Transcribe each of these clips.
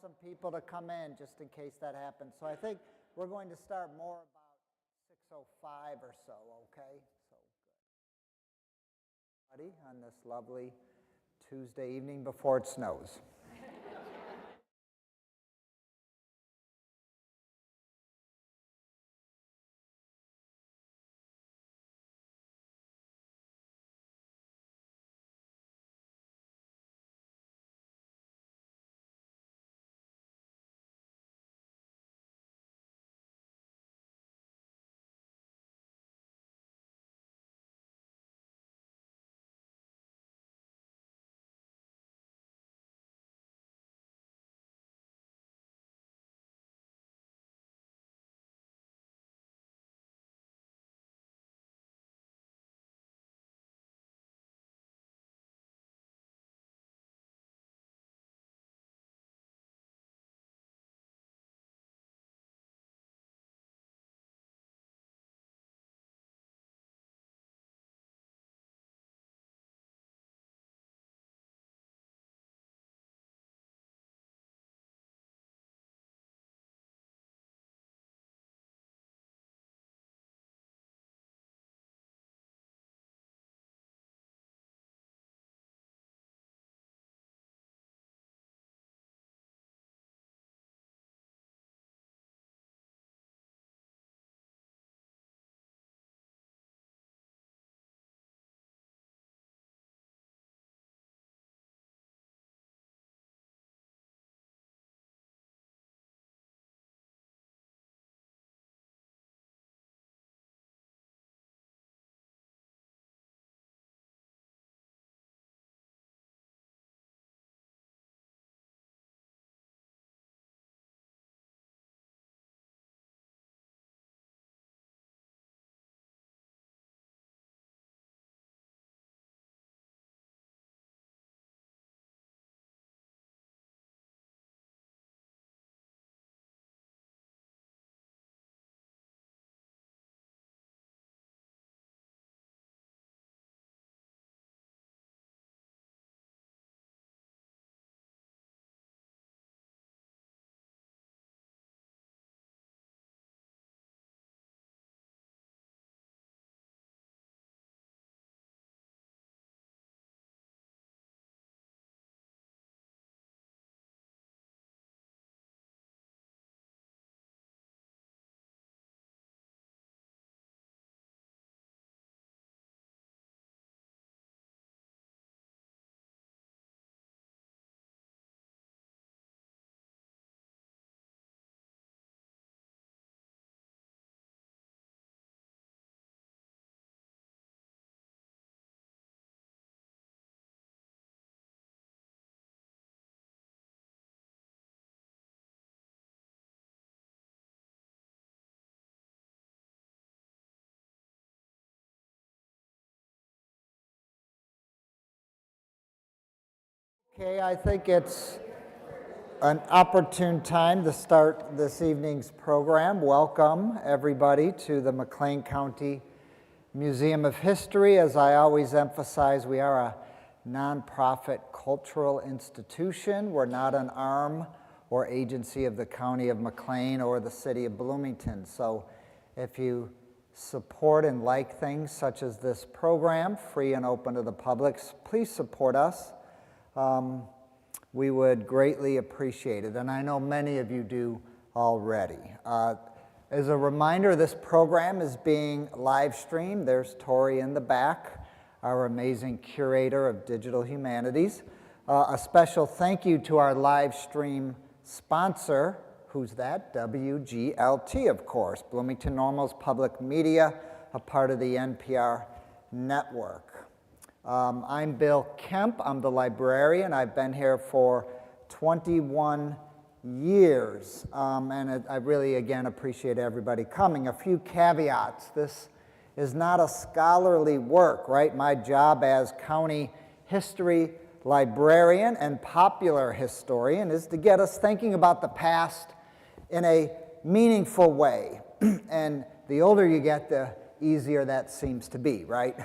some people to come in just in case that happens. So I think we're going to start more about 6:05 or so, okay? So good. On this lovely Tuesday evening before it snows. Okay, I think it's an opportune time to start this evening's program. Welcome, everybody, to the McLean County Museum of History. As I always emphasize, we are a nonprofit cultural institution. We're not an arm or agency of the County of McLean or the City of Bloomington. So if you support and like things such as this program, free and open to the public, please support us. We would greatly appreciate it, and I know many of you do already. As a reminder, this program is being live streamed. There's Tori in the back, our amazing curator of digital humanities. A special thank you to our live stream sponsor. Who's that? WGLT, of course, Bloomington Normal's Public Media, a part of the NPR network. I'm Bill Kemp. I'm the librarian. I've been here for 21 years, and I really, again, appreciate everybody coming. A few caveats. This is not a scholarly work, right? My job as county history librarian and popular historian is to get us thinking about the past in a meaningful way. And the older you get, the easier that seems to be, right?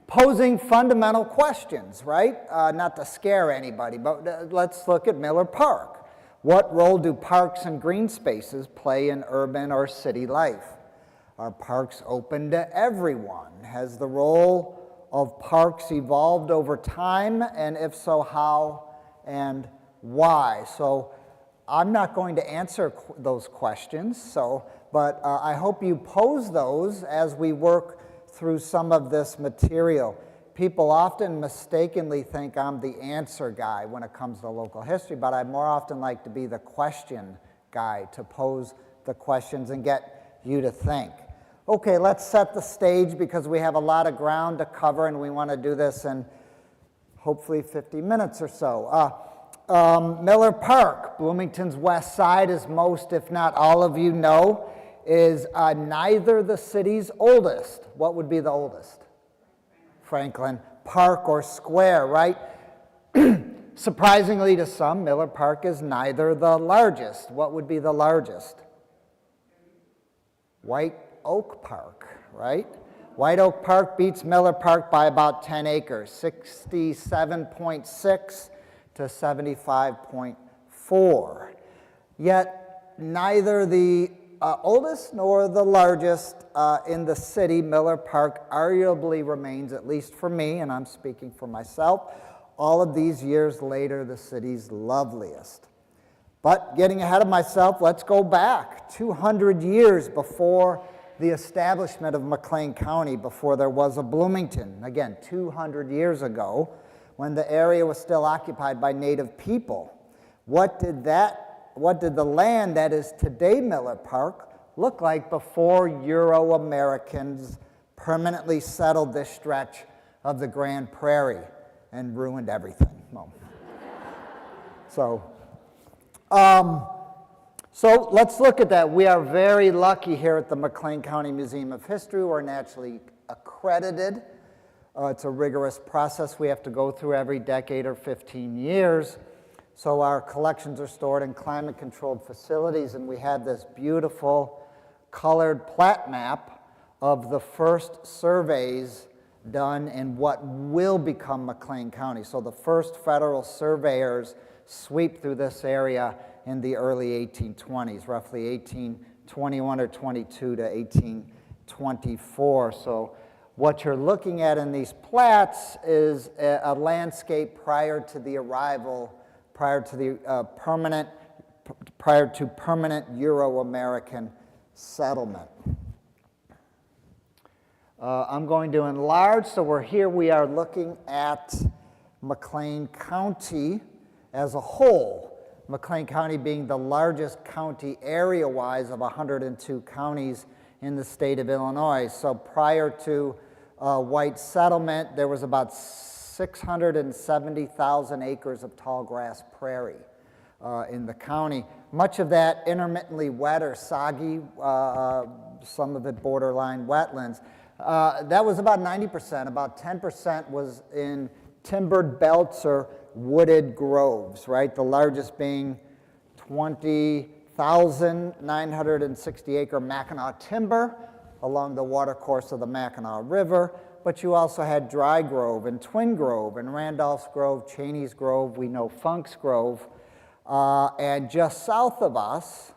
Posing fundamental questions, right? Not to scare anybody, but let's look at Miller Park. What role do parks and green spaces play in urban or city life? Are parks open to everyone? Has the role of parks evolved over time, and if so, how and why? So I'm not going to answer those questions, but I hope you pose those as we work through some of this material. People often mistakenly think I'm the answer guy when it comes to local history, but I more often like to be the question guy, to pose the questions and get you to think. Okay, let's set the stage because we have a lot of ground to cover and we want to do this in hopefully 50 minutes or so. Miller Park, Bloomington's west side, as most, if not all of you know, is neither the city's oldest. What would be the oldest? Franklin Park or Square, right? Surprisingly to some, Miller Park is neither the largest. What would be the largest? White Oak Park, right? White Oak Park beats Miller Park by about 10 acres, 67.6 to 75.4. Yet neither the oldest nor the largest in the city, Miller Park, arguably remains, at least for me, and I'm speaking for myself, all of these years later, the city's loveliest. But getting ahead of myself, let's go back 200 years before the establishment of McLean County, before there was a Bloomington. Again, 200 years ago, when the area was still occupied by native people. What did the land that is today Miller Park look like before Euro-Americans permanently settled this stretch of the Grand Prairie and ruined everything? Well, so let's look at that. We are very lucky here at the McLean County Museum of History. We're naturally accredited. It's a rigorous process we have to go through every decade or 15 years. So our collections are stored in climate-controlled facilities, and we have this beautiful colored plat map of the first surveys done in what will become McLean County. So the first federal surveyors sweep through this area in the early 1820s, roughly 1821 or 22 to 1824. So what you're looking at in these plats is a landscape prior to the arrival, prior to permanent Euro-American settlement. I'm going to enlarge, so we are looking at McLean County as a whole. McLean County being the largest county area-wise of 102 counties in the state of Illinois. So prior to white settlement, there was about 670,000 acres of tall grass prairie in the county. Much of that intermittently wet or soggy, some of it borderline wetlands. That was about 90%. About 10% was in timbered belts or wooded groves, right? The largest being 20,960 acre Mackinac timber along the watercourse of the Mackinac River, but you also had Dry Grove and Twin Grove and Randolph's Grove, Cheney's Grove, we know Funk's Grove, and just south of us,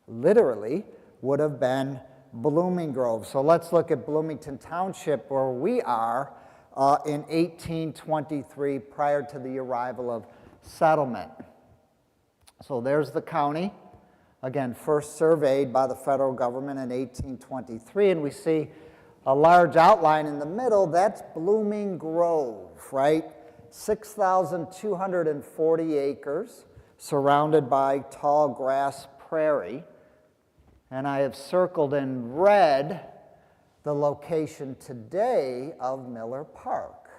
literally, would have been Blooming Grove. So let's look at Bloomington Township, where we are in 1823, prior to the arrival of settlement. So there's the county, again, first surveyed by the federal government in 1823, and we see a large outline in the middle. That's Blooming Grove, right? 6,240 acres, surrounded by tall grass prairie. And I have circled in red the location today of Miller Park.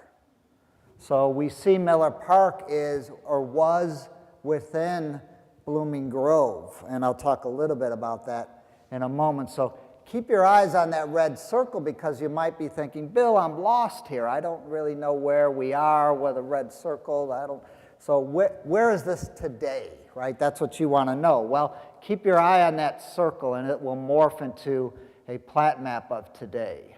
So we see Miller Park is or was within Blooming Grove, and I'll talk a little bit about that in a moment. So keep your eyes on that red circle because you might be thinking, Bill, I'm lost here. I don't really know where we are, where the red circle, so where is this today, right? That's what you want to know. Well, keep your eye on that circle and it will morph into a plat map of today.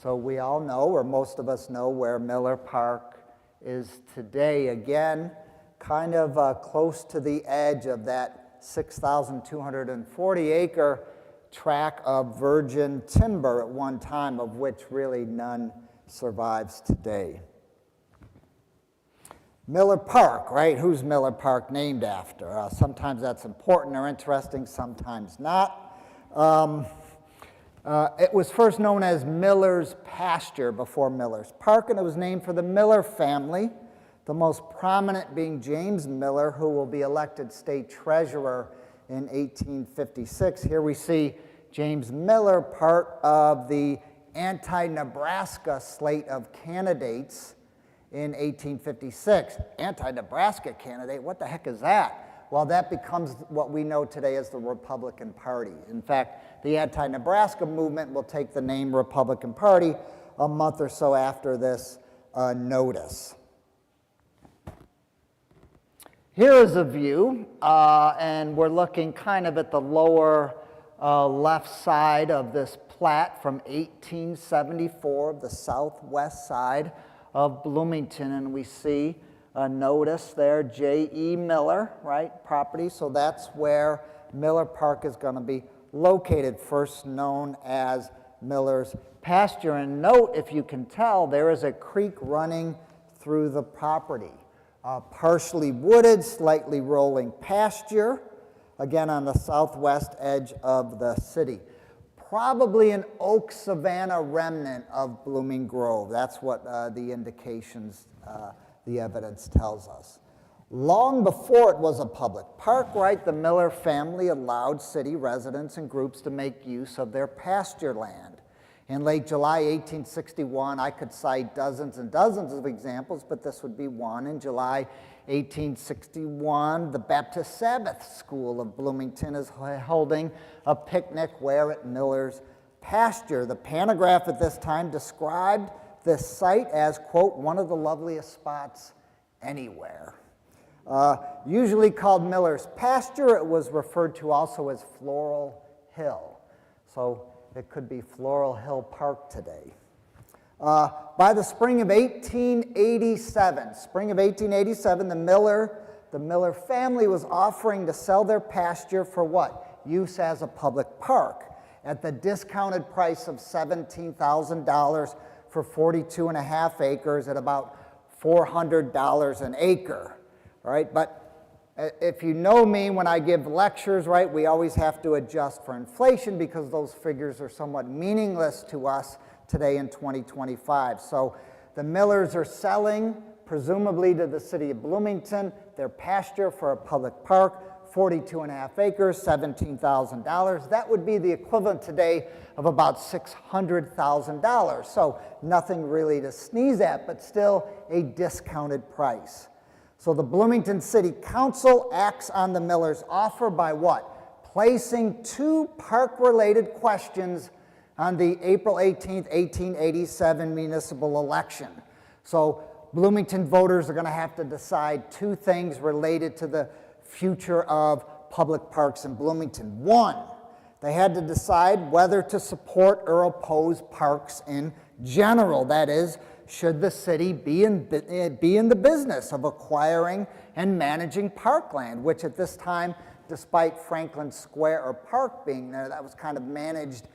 So we all know, or most of us know, where Miller Park is today. Again, kind of close to the edge of that 6,240 acre tract of virgin timber at one time, of which really none survives today. Miller Park, right? Who's Miller Park named after? Sometimes that's important or interesting, sometimes not. It was first known as Miller's Pasture before Miller's Park, and it was named for the Miller family, the most prominent being James Miller, who will be elected state treasurer in 1856. Here we see James Miller, part of the anti-Nebraska slate of candidates in 1856. Anti-Nebraska candidate, what the heck is that? Well, that becomes what we know today as the Republican Party. In fact, the anti-Nebraska movement will take the name Republican Party a month or so after this notice. Here is a view, and we're looking kind of at the lower left side of this plat from 1874, the southwest side of Bloomington, and we see a notice there, J.E. Miller, right, property. So that's where Miller Park is going to be located, first known as Miller's Pasture. And note, if you can tell, there is a creek running through the property. Partially wooded, slightly rolling pasture, again on the southwest edge of the city. Probably an oak savanna remnant of Blooming Grove. That's what the indications, the evidence tells us. Long before it was a public park, right, the Miller family allowed city residents and groups to make use of their pasture land. In late July 1861, I could cite dozens and dozens of examples, but this would be one. In July 1861, the Baptist Sabbath School of Bloomington is holding a picnic where at Miller's Pasture. The Pantograph at this time described this site as, quote, one of the loveliest spots anywhere. Usually called Miller's Pasture, it was referred to also as Floral Hill. So it could be Floral Hill Park today. By the spring of 1887, the Miller family was offering to sell their pasture for what? Use as a public park at the discounted price of $17,000 for 42 and a half acres at about $400 an acre, right? But if you know me, when I give lectures, right, we always have to adjust for inflation because those figures are somewhat meaningless to us today in 2025. So the Millers are selling, presumably to the city of Bloomington, their pasture for a public park, 42 and a half acres, $17,000. That would be the equivalent today of about $600,000. So nothing really to sneeze at, but still a discounted price. So the Bloomington City Council acts on the Millers' offer by what? Placing two park-related questions on the April 18th, 1887 municipal election. So Bloomington voters are going to have to decide two things related to the future of public parks in Bloomington. One, they had to decide whether to support or oppose parks in general. That is, should the city be in the business of acquiring and managing parkland, which at this time, despite Franklin Square or Park being there, that was kind of managed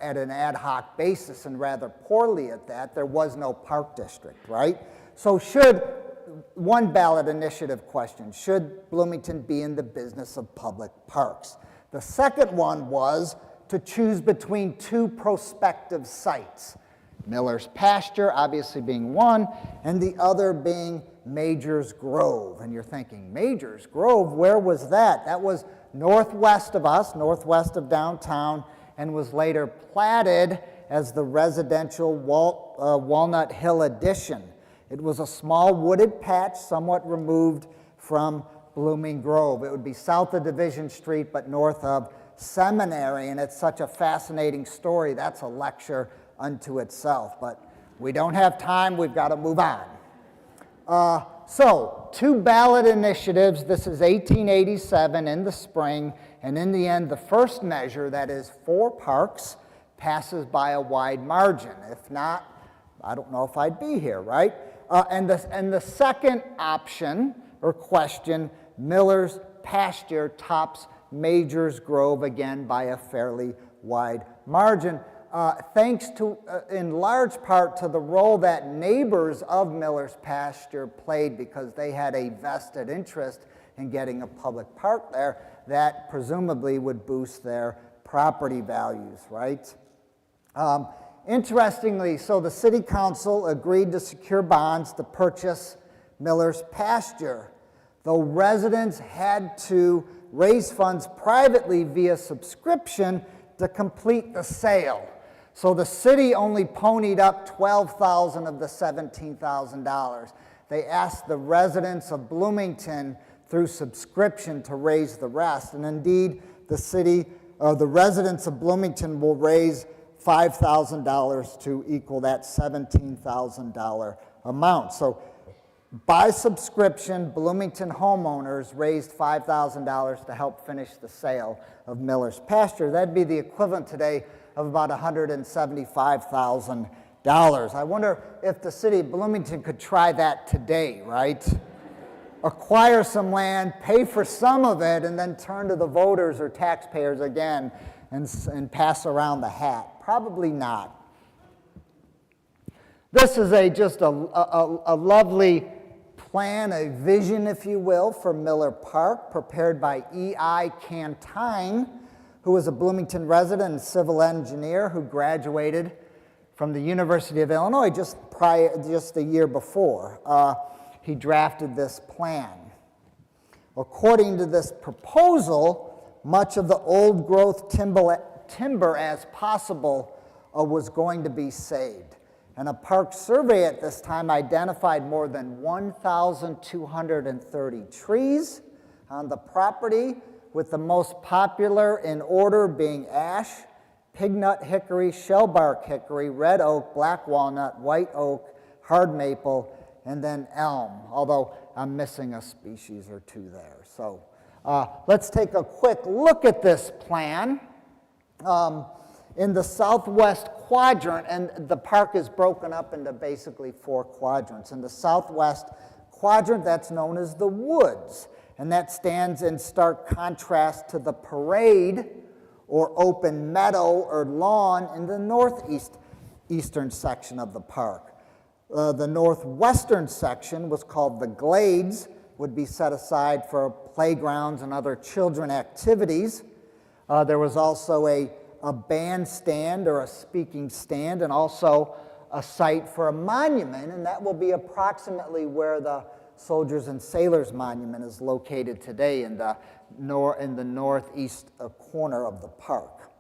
at an ad hoc basis and rather poorly at that. There was no park district, right? So one ballot initiative question, should Bloomington be in the business of public parks? The second one was to choose between two prospective sites. Miller's Pasture, obviously being one, and the other being Major's Grove. And you're thinking, Major's Grove, where was that? That was northwest of us, northwest of downtown, and was later platted as the residential Walnut Hill addition. It was a small wooded patch, somewhat removed from Blooming Grove. It would be south of Division Street, but north of Seminary, and it's such a fascinating story. That's a lecture unto itself, but we don't have time. We've got to move on. So, two ballot initiatives. This is 1887 in the spring, and in the end, the first measure, that is 4 parks, passes by a wide margin. If not, I don't know if I'd be here, right? And the second option or question, Miller's pasture tops Major's Grove again by a fairly wide margin, thanks to, in large part, to the role that neighbors of Miller's pasture played, because they had a vested interest in getting a public park there that presumably would boost their property values, right? Interestingly, so the city council agreed to secure bonds to purchase Miller's pasture, though residents had to raise funds privately via subscription to complete the sale. So the city only ponied up $12,000 of the $17,000. They asked the residents of Bloomington through subscription to raise the rest. And indeed, the residents of Bloomington will raise $5,000 to equal that $17,000 amount. So by subscription, Bloomington homeowners raised $5,000 to help finish the sale of Miller's pasture. That'd be the equivalent today of about $175,000. I wonder if the city of Bloomington could try that today, right? Acquire some land, pay for some of it, and then turn to the voters or taxpayers again and pass around the hat. Probably not. This is just a lovely plan, a vision, if you will, for Miller Park, prepared by E.I. Cantine, who was a Bloomington resident and civil engineer who graduated from the University of Illinois just the year before. He drafted this plan. According to this proposal, much of the old growth timber as possible was going to be saved. And a park survey at this time identified more than 1,230 trees on the property, with the most popular in order being ash, pignut hickory, shellbark hickory, red oak, black walnut, white oak, hard maple, and then elm, although I'm missing a species or two there. So let's take a quick look at this plan. In the southwest quadrant, and the park is broken up into basically 4 quadrants. In the southwest quadrant, that's known as the woods, and that stands in stark contrast to the parade or open meadow or lawn in the northeastern section of the park. The northwestern section was called the glades, would be set aside for playgrounds and other children activities. There was also a bandstand or a speaking stand, and also a site for a monument, and that will be approximately where the Soldiers and Sailors Monument is located today in the northeast corner of the park.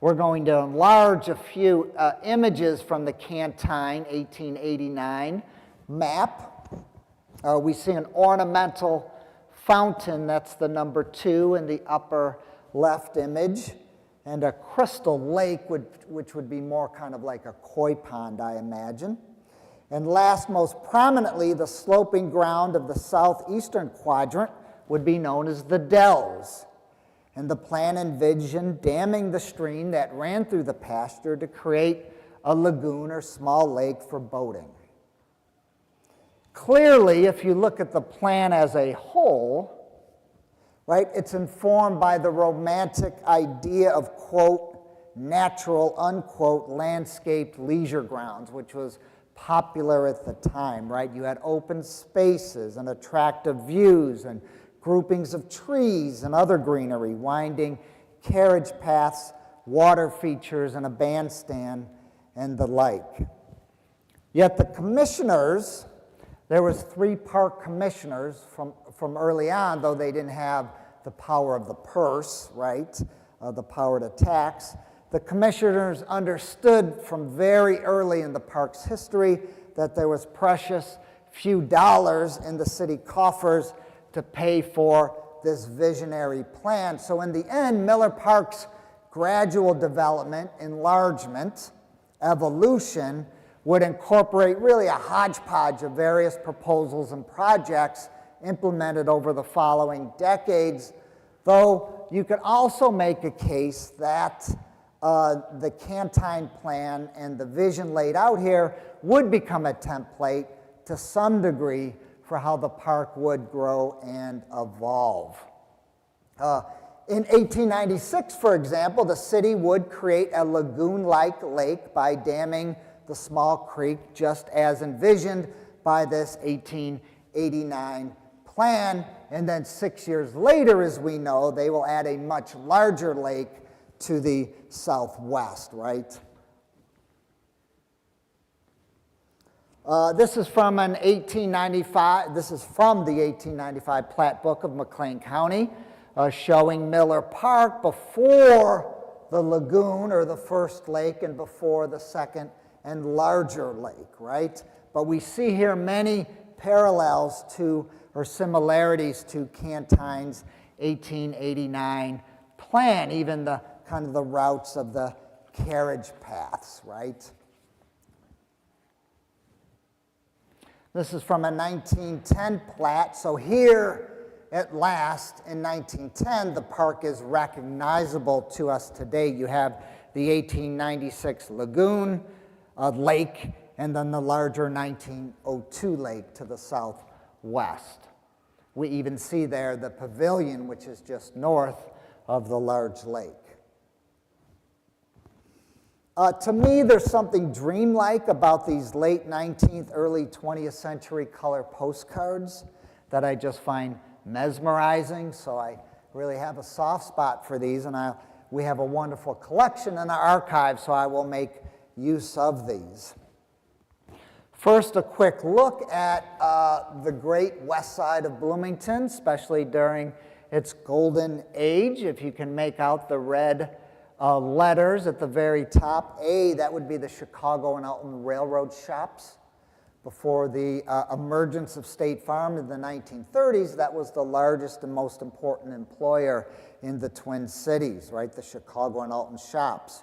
We're going to enlarge a few images from the Cantine 1889 map. We see an ornamental fountain, that's the number 2 in the upper left image, and a crystal lake, which would be more kind of like a koi pond, I imagine. And last, most prominently, the sloping ground of the southeastern quadrant would be known as the dells. And the plan envisioned damming the stream that ran through the pasture to create a lagoon or small lake for boating. Clearly, if you look at the plan as a whole, right, it's informed by the romantic idea of, quote, natural, unquote, landscaped leisure grounds, which was popular at the time, right? You had open spaces and attractive views and groupings of trees and other greenery, winding carriage paths, water features, and a bandstand, and the like. Yet the commissioners, there was 3 park commissioners from early on, though they didn't have the power of the purse, right, the power to tax. The commissioners understood from very early in the park's history that there was precious few dollars in the city coffers to pay for this visionary plan. So in the end, Miller Park's gradual development, enlargement, evolution would incorporate really a hodgepodge of various proposals and projects implemented over the following decades, though you could also make a case that the Cantine plan and the vision laid out here would become a template to some degree for how the park would grow and evolve. In 1896, for example, the city would create a lagoon-like lake by damming the small creek, just as envisioned by this 1889 plan. And then 6 years later, as we know, they will add a much larger lake to the southwest, right? This is from an 1895, this is from the 1895 plat book of McLean County, showing Miller Park before the lagoon or the first lake and before the second and larger lake, right? But we see here many parallels to, or similarities to, Cantine's 1889 plan, even the kind of the routes of the carriage paths, right? This is from a 1910 plat. So here, at last, in 1910, the park is recognizable to us today. You have the 1896 lagoon, lake, and then the larger 1902 lake to the southwest. We even see there the pavilion, which is just north of the large lake. To me, there's something dreamlike about these late 19th, early 20th century color postcards that I just find mesmerizing. So I really have a soft spot for these, and we have a wonderful collection in our archive, so I will make use of these. First, a quick look at the great west side of Bloomington, especially during its golden age. If you can make out the red letters at the very top. A, that would be the Chicago and Alton Railroad shops. Before the emergence of State Farm in the 1930s, that was the largest and most important employer in the Twin Cities, right? The Chicago and Alton shops.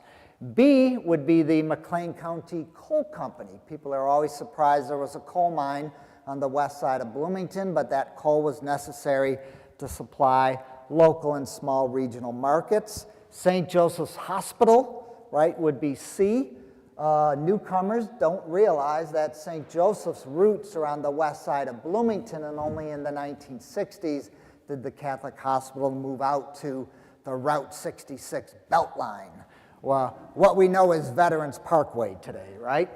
B would be the McLean County Coal Company. People are always surprised there was a coal mine on the west side of Bloomington, but that coal was necessary to supply local and small regional markets. St. Joseph's Hospital, right, would be C. Newcomers don't realize that St. Joseph's roots are on the west side of Bloomington, and only in the 1960s did the Catholic Hospital move out to the Route 66 Beltline. Well, what we know is Veterans Parkway today, right?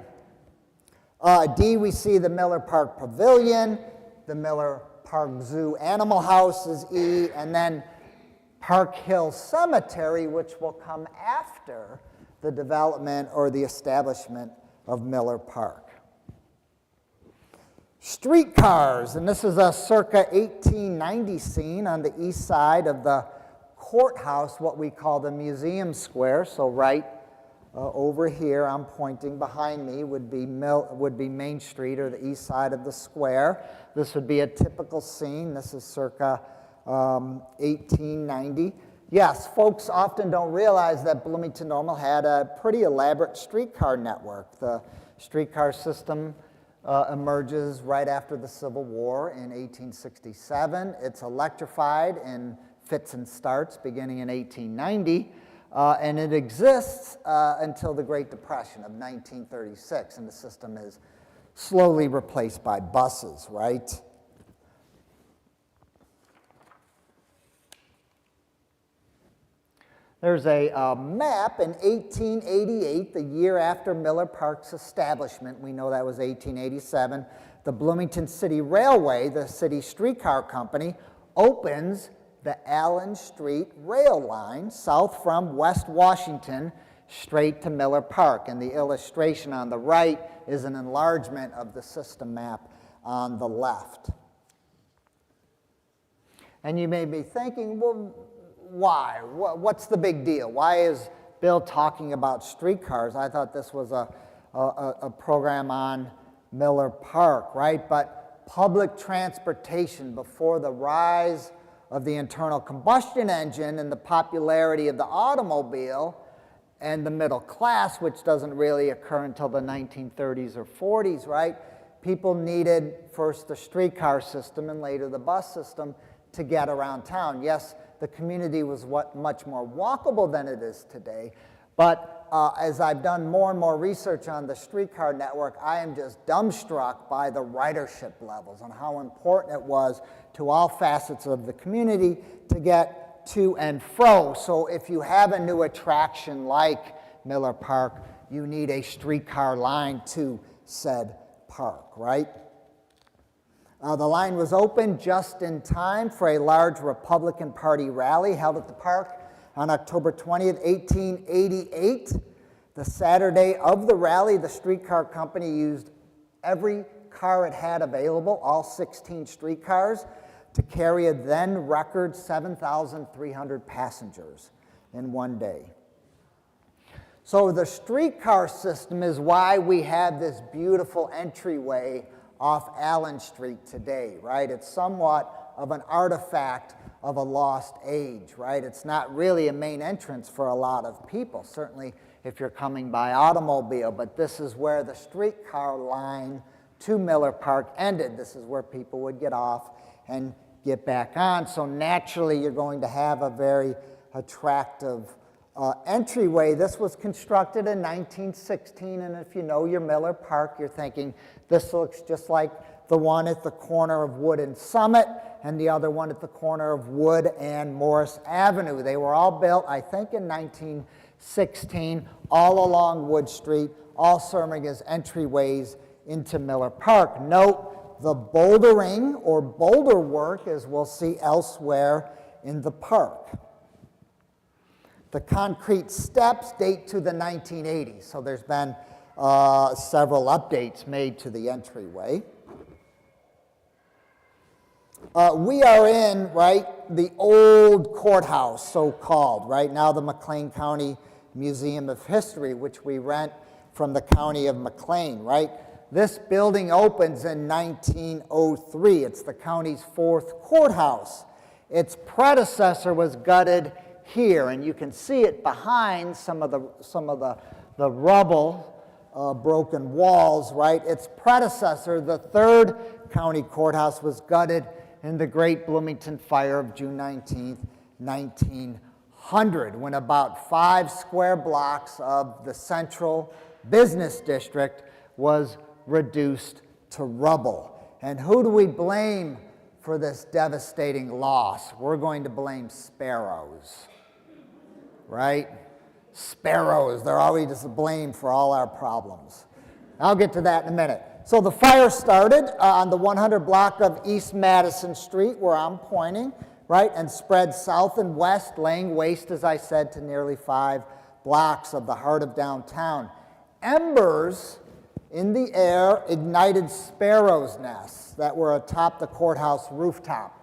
D, we see the Miller Park Pavilion, the Miller Park Zoo Animal House is E, and then Park Hill Cemetery, which will come after the development or the establishment of Miller Park. Streetcars, and this is a circa 1890 scene on the east side of the courthouse, what we call the Museum Square. So right over here, I'm pointing behind me, would be Main Street or the east side of the square. This would be a typical scene. This is circa 1890. Yes, folks often don't realize that Bloomington Normal had a pretty elaborate streetcar network. The streetcar system emerges right after the Civil War in 1867. It's electrified in fits and starts beginning in 1890, and it exists until the Great Depression of 1936, and the system is slowly replaced by buses, right? There's a map in 1888, the year after Miller Park's establishment. We know that was 1887. The Bloomington City Railway, the city streetcar company, opens the Allen Street rail line south from West Washington straight to Miller Park. And the illustration on the right is an enlargement of the system map on the left. And you may be thinking, well, why? What's the big deal? Why is Bill talking about streetcars? I thought this was a program on Miller Park, right? But public transportation before the rise of the internal combustion engine and the popularity of the automobile and the middle class, which doesn't really occur until the 1930s or 40s, right? People needed first the streetcar system and later the bus system to get around town. Yes, the community was much more walkable than it is today, but as I've done more and more research on the streetcar network, I am just dumbstruck by the ridership levels and how important it was to all facets of the community to get to and fro. So if you have a new attraction like Miller Park, you need a streetcar line to said park, right? The line was opened just in time for a large Republican Party rally held at the park on October 20th, 1888. The Saturday of the rally, the streetcar company used every car it had available, all 16 streetcars, to carry a then record 7,300 passengers in one day. So the streetcar system is why we have this beautiful entryway off Allen Street today, right? It's somewhat of an artifact of a lost age, right? It's not really a main entrance for a lot of people, certainly if you're coming by automobile, but this is where the streetcar line to Miller Park ended. This is where people would get off and get back on. So naturally, you're going to have a very attractive entryway. This was constructed in 1916, and if you know your Miller Park, you're thinking, this looks just like the one at the corner of Wood and Summit, and the other one at the corner of Wood and Morris Avenue. They were all built, I think, in 1916, all along Wood Street, all serving as entryways into Miller Park. Note the bouldering or boulder work, as we'll see elsewhere in the park. The concrete steps date to the 1980s, so there's been several updates made to the entryway. We are in, right, the old courthouse, so-called, right, now the McLean County Museum of History, which we rent from the county of McLean, right? This building opens in 1903. It's the county's fourth courthouse. Its predecessor was gutted here, and you can see it behind some of the rubble, broken walls, right? Its predecessor, the third county courthouse, was gutted in the Great Bloomington Fire of June 19th, 1900, when about 5 square blocks of the central business district was reduced to rubble. And who do we blame for this devastating loss? We're going to blame sparrows, right? Sparrows, they're always to blame for all our problems. I'll get to that in a minute. So the fire started on the 100 block of East Madison Street, where I'm pointing, right, and spread south and west, laying waste, as I said, to nearly 5 blocks of the heart of downtown. Embers in the air ignited sparrows' nests that were atop the courthouse rooftop.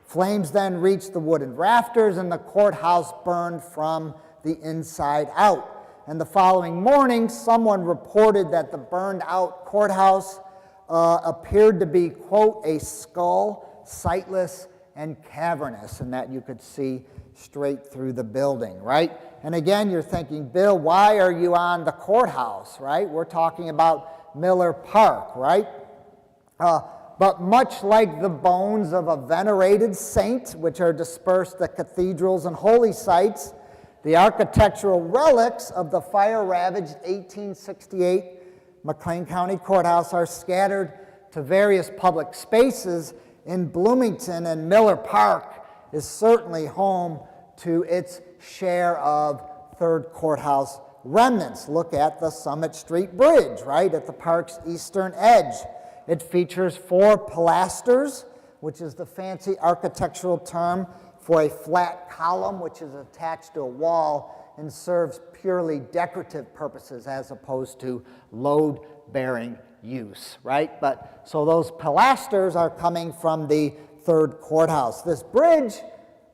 Flames then reached the wooden rafters, and the courthouse burned from the inside out. And the following morning, someone reported that the burned-out courthouse appeared to be, quote, a skull, sightless and cavernous, and that you could see straight through the building, right? And again, you're thinking, Bill, why are you on the courthouse, right? We're talking about Miller Park, right? But much like the bones of a venerated saint, which are dispersed at cathedrals and holy sites, the architectural relics of the fire-ravaged 1868 McLean County Courthouse are scattered to various public spaces in Bloomington, and Miller Park is certainly home to its share of Third Courthouse remnants. Look at the Summit Street Bridge, right, at the park's eastern edge. It features 4 pilasters, which is the fancy architectural term for a flat column which is attached to a wall and serves purely decorative purposes as opposed to load-bearing use, right? But so those pilasters are coming from the Third Courthouse. This bridge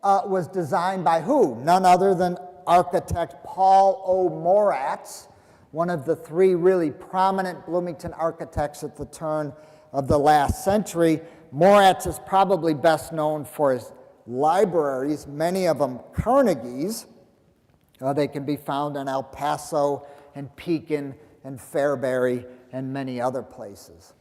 was designed by who? None other than architect Paul O. Moratz, one of the 3 really prominent Bloomington architects at the turn of the last century. Moratz is probably best known for his libraries, many of them Carnegie's. They can be found in El Paso and Pekin and Fairbury and many other places.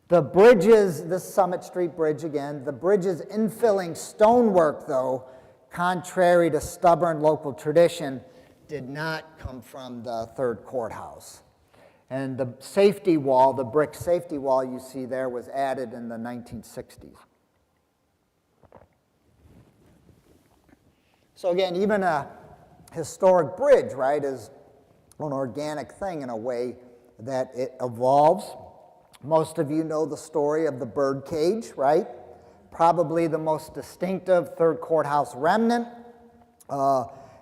The bridges, this Summit Street Bridge again, the bridge's infilling stonework, though, contrary to stubborn local tradition, did not come from the third courthouse. And the safety wall, the brick safety wall you see there, was added in the 1960s. So again, even a historic bridge, right, is an organic thing in a way that it evolves. Most of you know the story of the bird cage, right? Probably the most distinctive third courthouse remnant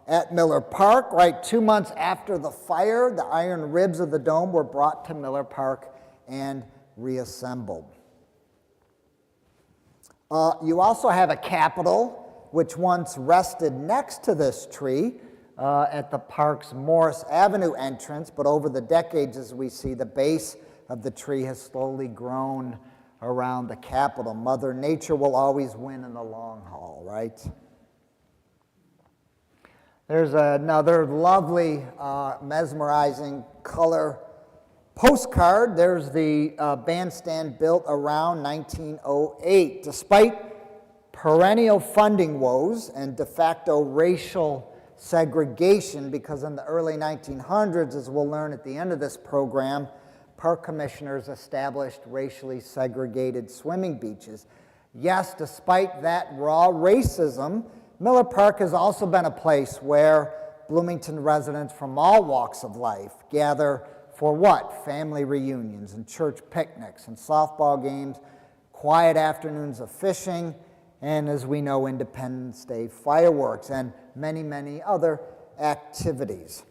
at Miller Park, right? 2 months after the fire, the iron ribs of the dome were brought to Miller Park and reassembled. You also have a capitol, which once rested next to this tree at the park's Morris Avenue entrance, but over the decades, as we see, the base of the tree has slowly grown around the Capitol. Mother Nature will always win in the long haul, right? There's another lovely, mesmerizing color postcard. There's the bandstand built around 1908. Despite perennial funding woes and de facto racial segregation, because in the early 1900s, as we'll learn at the end of this program, park commissioners established racially segregated swimming beaches. Yes, despite that raw racism, Miller Park has also been a place where Bloomington residents from all walks of life gather for what? Family reunions and church picnics and softball games, quiet afternoons of fishing, and as we know, Independence Day fireworks, and many, many other activities.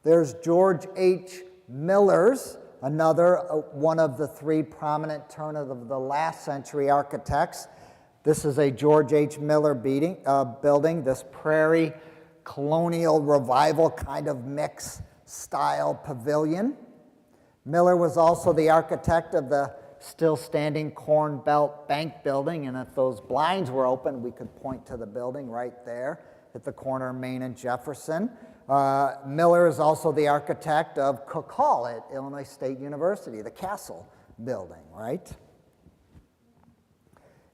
There's George H. Miller's, another one of the three prominent turn of the last century architects. This is a George H. Miller building, this prairie colonial revival kind of mix style pavilion. Miller was also the architect of the still standing Corn Belt Bank building, and if those blinds were open, we could point to the building right there at the corner of Main and Jefferson. Miller is also the architect of Cook Hall at Illinois State University, the Castle building, right?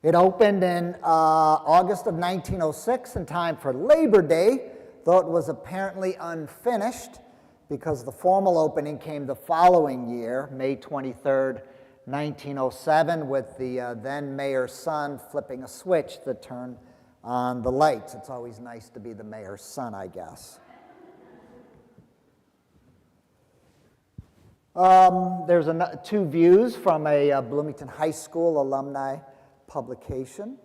It opened in August of 1906 in time for Labor Day, though it was apparently unfinished because the formal opening came the following year, May 23rd, 1907, with the then mayor's son flipping a switch that turned on the lights. It's always nice to be the mayor's son, I guess. There's two views from a Bloomington High School alumni publication.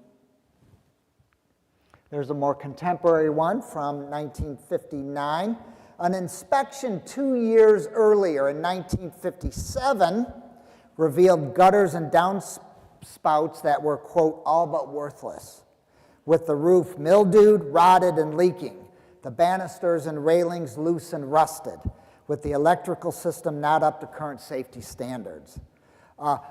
There's a more contemporary one from 1959. An inspection 2 years earlier in 1957 revealed gutters and downspouts that were, quote, all but worthless, with the roof mildewed, rotted, and leaking, the banisters and railings loose and rusted, with the electrical system not up to current safety standards.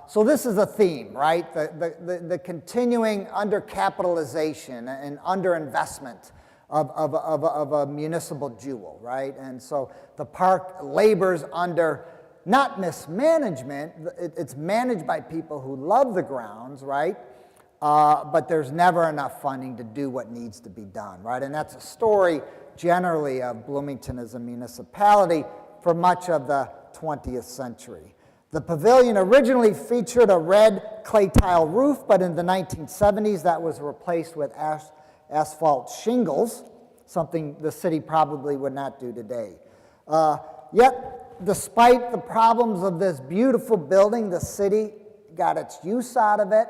So this is a theme, right? The continuing undercapitalization and underinvestment of a municipal jewel, right? And so the park labors under not mismanagement, it's managed by people who love the grounds, right? But there's never enough funding to do what needs to be done, right? And that's a story generally of Bloomington as a municipality for much of the 20th century. The pavilion originally featured a red clay tile roof, but in the 1970s that was replaced with asphalt shingles, something the city probably would not do today. Yet, despite the problems of this beautiful building, the city got its use out of it,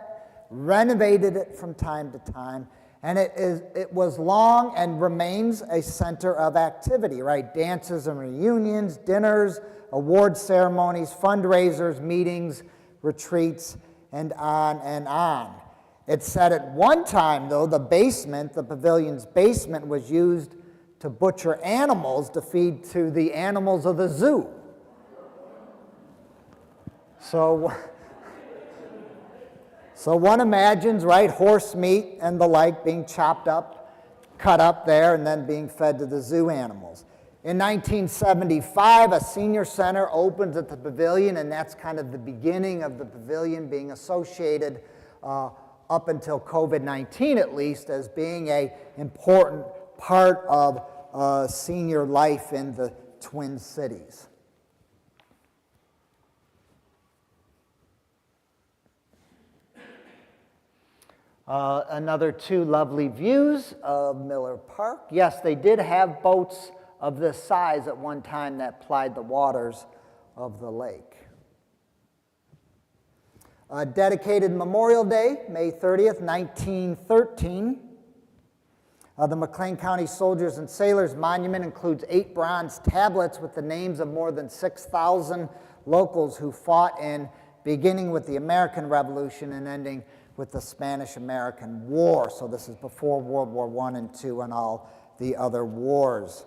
renovated it from time to time, and it was long and remains a center of activity, right? Dances and reunions, dinners, award ceremonies, fundraisers, meetings, retreats, and on and on. It's said at one time, though, the pavilion's basement was used to butcher animals to feed to the animals of the zoo. So one imagines, right, horse meat and the like being chopped up, cut up there, and then being fed to the zoo animals. In 1975, a senior center opens at the pavilion, and that's kind of the beginning of the pavilion being associated up until COVID-19 at least as being an important part of senior life in the Twin Cities. Another two lovely views of Miller Park. Yes, they did have boats of this size at one time that plied the waters of the lake. Dedicated Memorial Day, May 30th, 1913. The McLean County Soldiers and Sailors Monument includes 8 bronze tablets with the names of more than 6,000 locals who fought in, beginning with the American Revolution and ending with the Spanish-American War. So this is before World War I and II and all the other wars.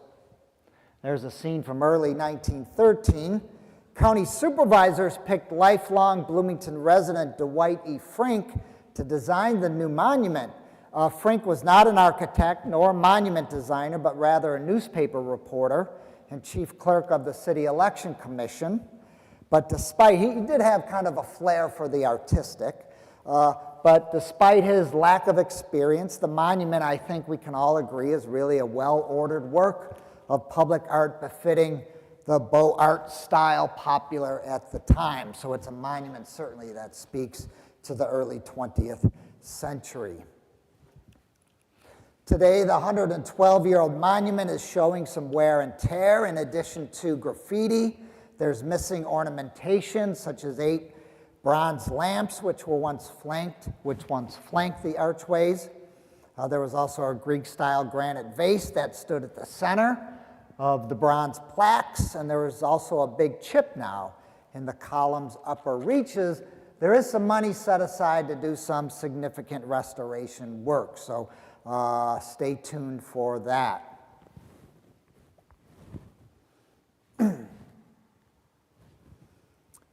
There's a scene from early 1913. County supervisors picked lifelong Bloomington resident Dwight E. Frink to design the new monument. Frink was not an architect nor a monument designer, but rather a newspaper reporter and chief clerk of the City Election Commission. But despite, he did have kind of a flair for the artistic, but despite his lack of experience, the monument, I think we can all agree, is really a well-ordered work of public art befitting the Beaux Art style popular at the time. So it's a monument certainly that speaks to the early 20th century. Today, the 112-year-old monument is showing some wear and tear. In addition to graffiti, there's missing ornamentation, such as 8 bronze lamps, which once flanked the archways. There was also a Greek-style granite vase that stood at the center of the bronze plaques, and there was also a big chip now in the column's upper reaches. There is some money set aside to do some significant restoration work, so stay tuned for that.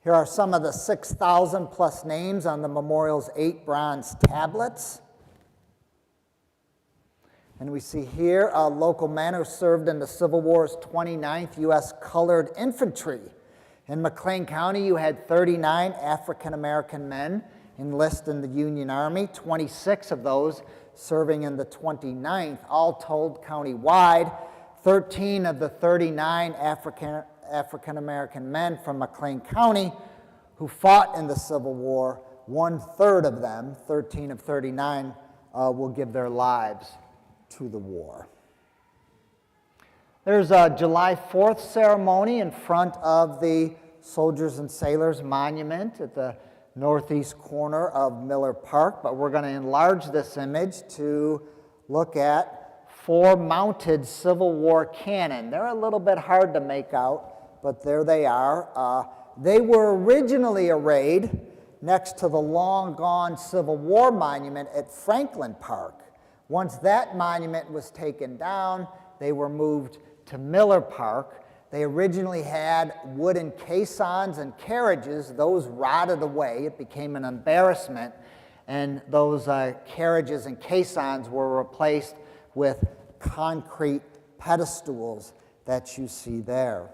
Here are some of the 6,000 plus names on the memorial's 8 bronze tablets. And we see here local men who served in the Civil War's 29th U.S. Colored Infantry. In McLean County, you had 39 African-American men enlist in the Union Army, 26 of those serving in the 29th. All told, countywide, 13 of the 39 African-American men from McLean County who fought in the Civil War, 1/3 of them, 13 of 39, will give their lives to the war. There's a July 4th ceremony in front of the Soldiers and Sailors Monument at the northeast corner of Miller Park, but we're going to enlarge this image to look at 4 mounted Civil War cannon. They're a little bit hard to make out, but there they are. They were originally arrayed next to the long-gone Civil War monument at Franklin Park. Once that monument was taken down, they were moved to Miller Park. They originally had wooden caissons and carriages. Those rotted away. It became an embarrassment, and those carriages and caissons were replaced with concrete pedestals that you see there.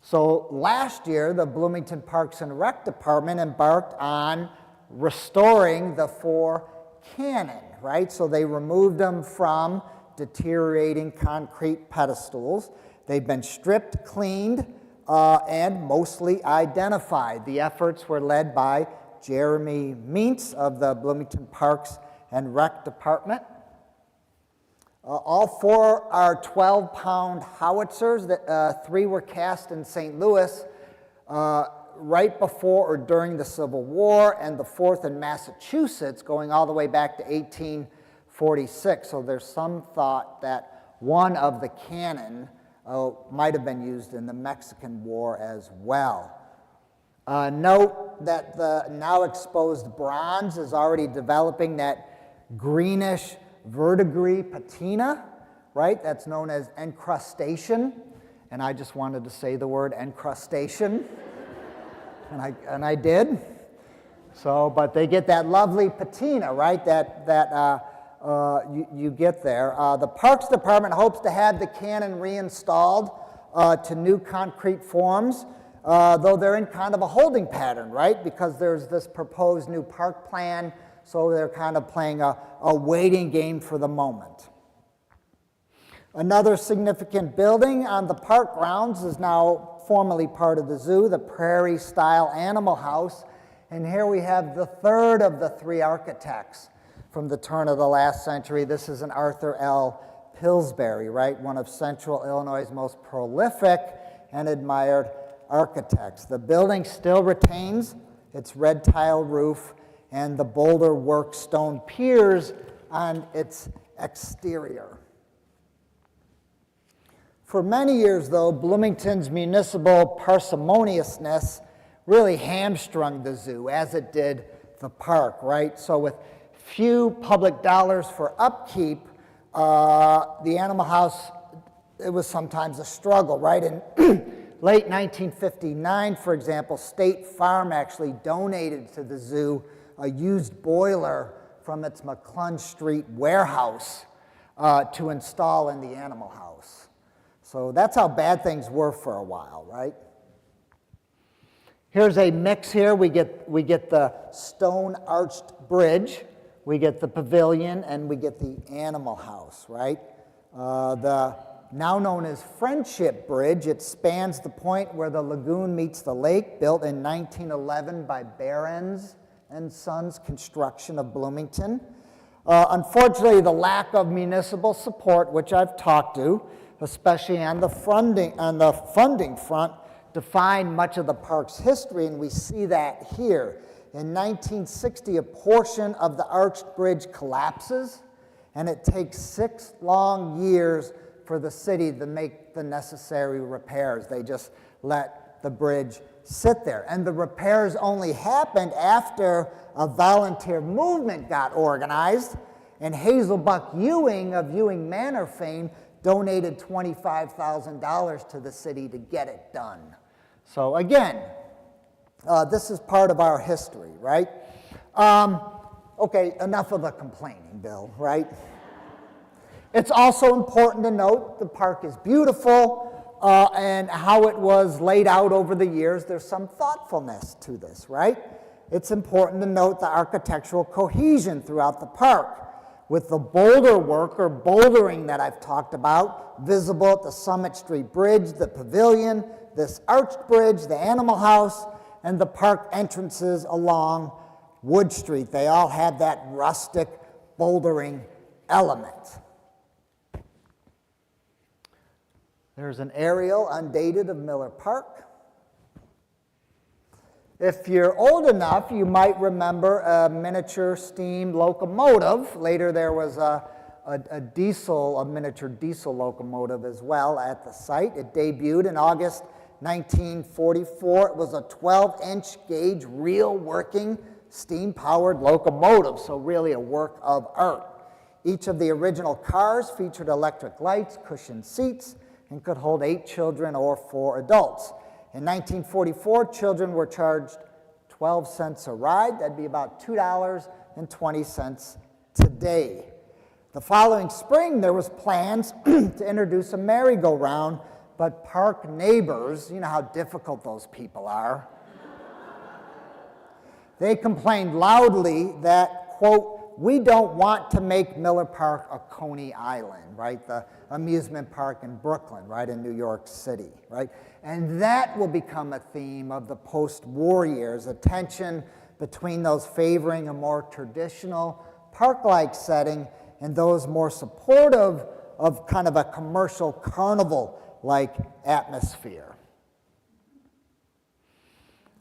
So last year, the Bloomington Parks and Rec Department embarked on restoring the 4 cannon, right? So they removed them from deteriorating concrete pedestals. They've been stripped, cleaned, and mostly identified. The efforts were led by Jeremy Meents of the Bloomington Parks and Rec Department. All 4 are 12-pound howitzers. 3 were cast in St. Louis right before or during the Civil War, and the 4th in Massachusetts going all the way back to 1846. So there's some thought that one of the cannon might have been used in the Mexican War as well. Note that the now exposed bronze is already developing that greenish verdigris patina, right? That's known as encrustation. And I just wanted to say the word encrustation. And I did. So, but they get that lovely patina, right? That you get there. The Parks Department hopes to have the cannon reinstalled to new concrete forms, though they're in kind of a holding pattern, right? Because there's this proposed new park plan, so they're kind of playing a waiting game for the moment. Another significant building on the park grounds is now formerly part of the zoo, the Prairie-style Animal House. And here we have the third of the three architects from the turn of the last century. This is an Arthur L. Pillsbury, right? One of Central Illinois' most prolific and admired architects. The building still retains its red tile roof and the boulder work stone piers on its exterior. For many years, though, Bloomington's municipal parsimoniousness really hamstrung the zoo, as it did the park, right? So with few public dollars for upkeep, the animal house, it was sometimes a struggle, right? In late 1959, for example, State Farm actually donated to the zoo a used boiler from its McClunch Street warehouse to install in the animal house. So that's how bad things were for a while, right? Here's a mix here. We get the stone arched bridge, we get the pavilion, and we get the animal house, right? The now known as Friendship Bridge, it spans the point where the lagoon meets the lake, built in 1911 by Behrens and Sons Construction of Bloomington. Unfortunately, the lack of municipal support, which I've talked to, especially on the funding front, defined much of the park's history, and we see that here. In 1960, a portion of the arched bridge collapses, and it takes 6 long years for the city to make the necessary repairs. They just let the bridge sit there. And the repairs only happened after a volunteer movement got organized, and Hazel Buck Ewing of Ewing Manor fame donated $25,000 to the city to get it done. So again, this is part of our history, right? Okay, enough of the complaining, Bill, right? It's also important to note the park is beautiful and how it was laid out over the years. There's some thoughtfulness to this, right? It's important to note the architectural cohesion throughout the park, with the boulder work or bouldering that I've talked about visible at the Summit Street Bridge, the pavilion, this arched bridge, the animal house, and the park entrances along Wood Street. They all had that rustic bouldering element. There's an aerial undated of Miller Park. If you're old enough, you might remember a miniature steam locomotive. Later there was a miniature diesel locomotive as well at the site. It debuted in August 1944. It was a 12-inch gauge, real working steam-powered locomotive, so really a work of art. Each of the original cars featured electric lights, cushioned seats, and could hold 8 children or 4 adults. In 1944, children were charged 12 cents a ride. That'd be about $2.20 today. The following spring, there was plans to introduce a merry-go-round, but park neighbors, you know how difficult those people are, they complained loudly that, quote, "We don't want to make Miller Park a Coney Island," right? The amusement park in Brooklyn, right, in New York City, right? And that will become a theme of the post-war years, a tension between those favoring a more traditional park-like setting and those more supportive of kind of a commercial carnival-like atmosphere.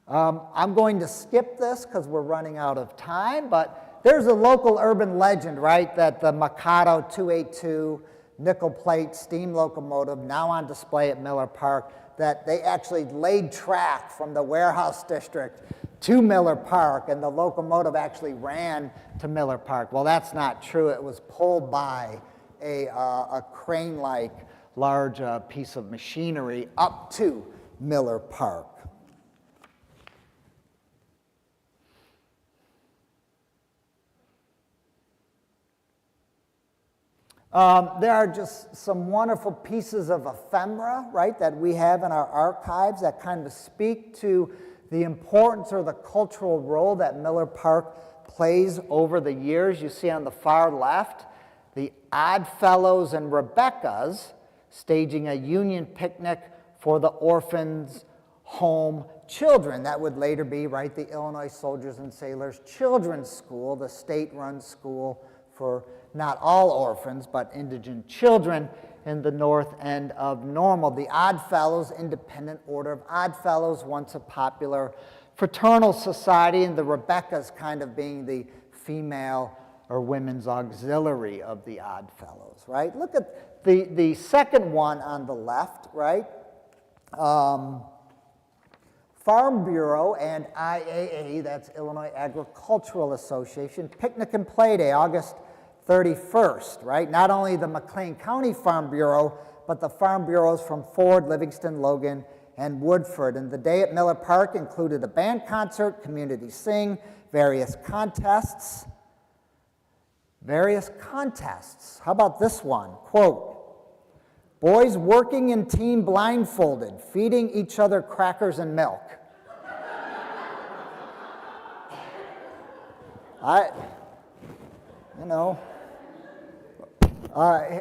I'm going to skip this because we're running out of time, but there's a local urban legend, right, that the Mikado 282 nickel plate steam locomotive, now on display at Miller Park, that they actually laid track from the warehouse district to Miller Park, and the locomotive actually ran to Miller Park. Well, that's not true. It was pulled by a crane-like large piece of machinery up to Miller Park. There are just some wonderful pieces of ephemera, right, that we have in our archives that kind of speak to the importance or the cultural role that Miller Park plays over the years. You see on the far left, the Oddfellows and Rebeccas staging a union picnic for the orphans' home children. That would later be, right, the Illinois Soldiers and Sailors Children's School, the state-run school for not all orphans, but indigent children in the north end of Normal. The Oddfellows, Independent Order of Oddfellows, once a popular fraternal society, and the Rebeccas kind of being the female or women's auxiliary of the Oddfellows, right? Look at the second one on the left, right? Farm Bureau and IAA, that's Illinois Agricultural Association, Picnic and Play Day, August 31st, right? Not only the McLean County Farm Bureau, but the farm bureaus from Ford, Livingston, Logan, and Woodford. And the day at Miller Park included a band concert, community sing, various contests. How about this one? Quote, boys working in team blindfolded, feeding each other crackers and milk.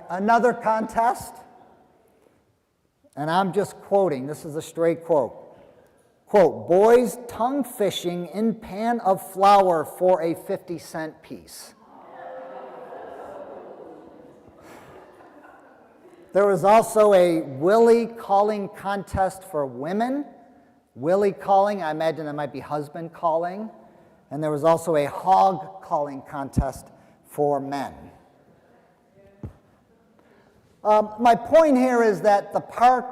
Another contest, and I'm just quoting, this is a straight quote. Quote, boys tongue fishing in pan of flour for a 50-cent piece. There was also a willy calling contest for women. Willy calling, I imagine that might be husband calling. And there was also a hog calling contest for men. My point here is that the park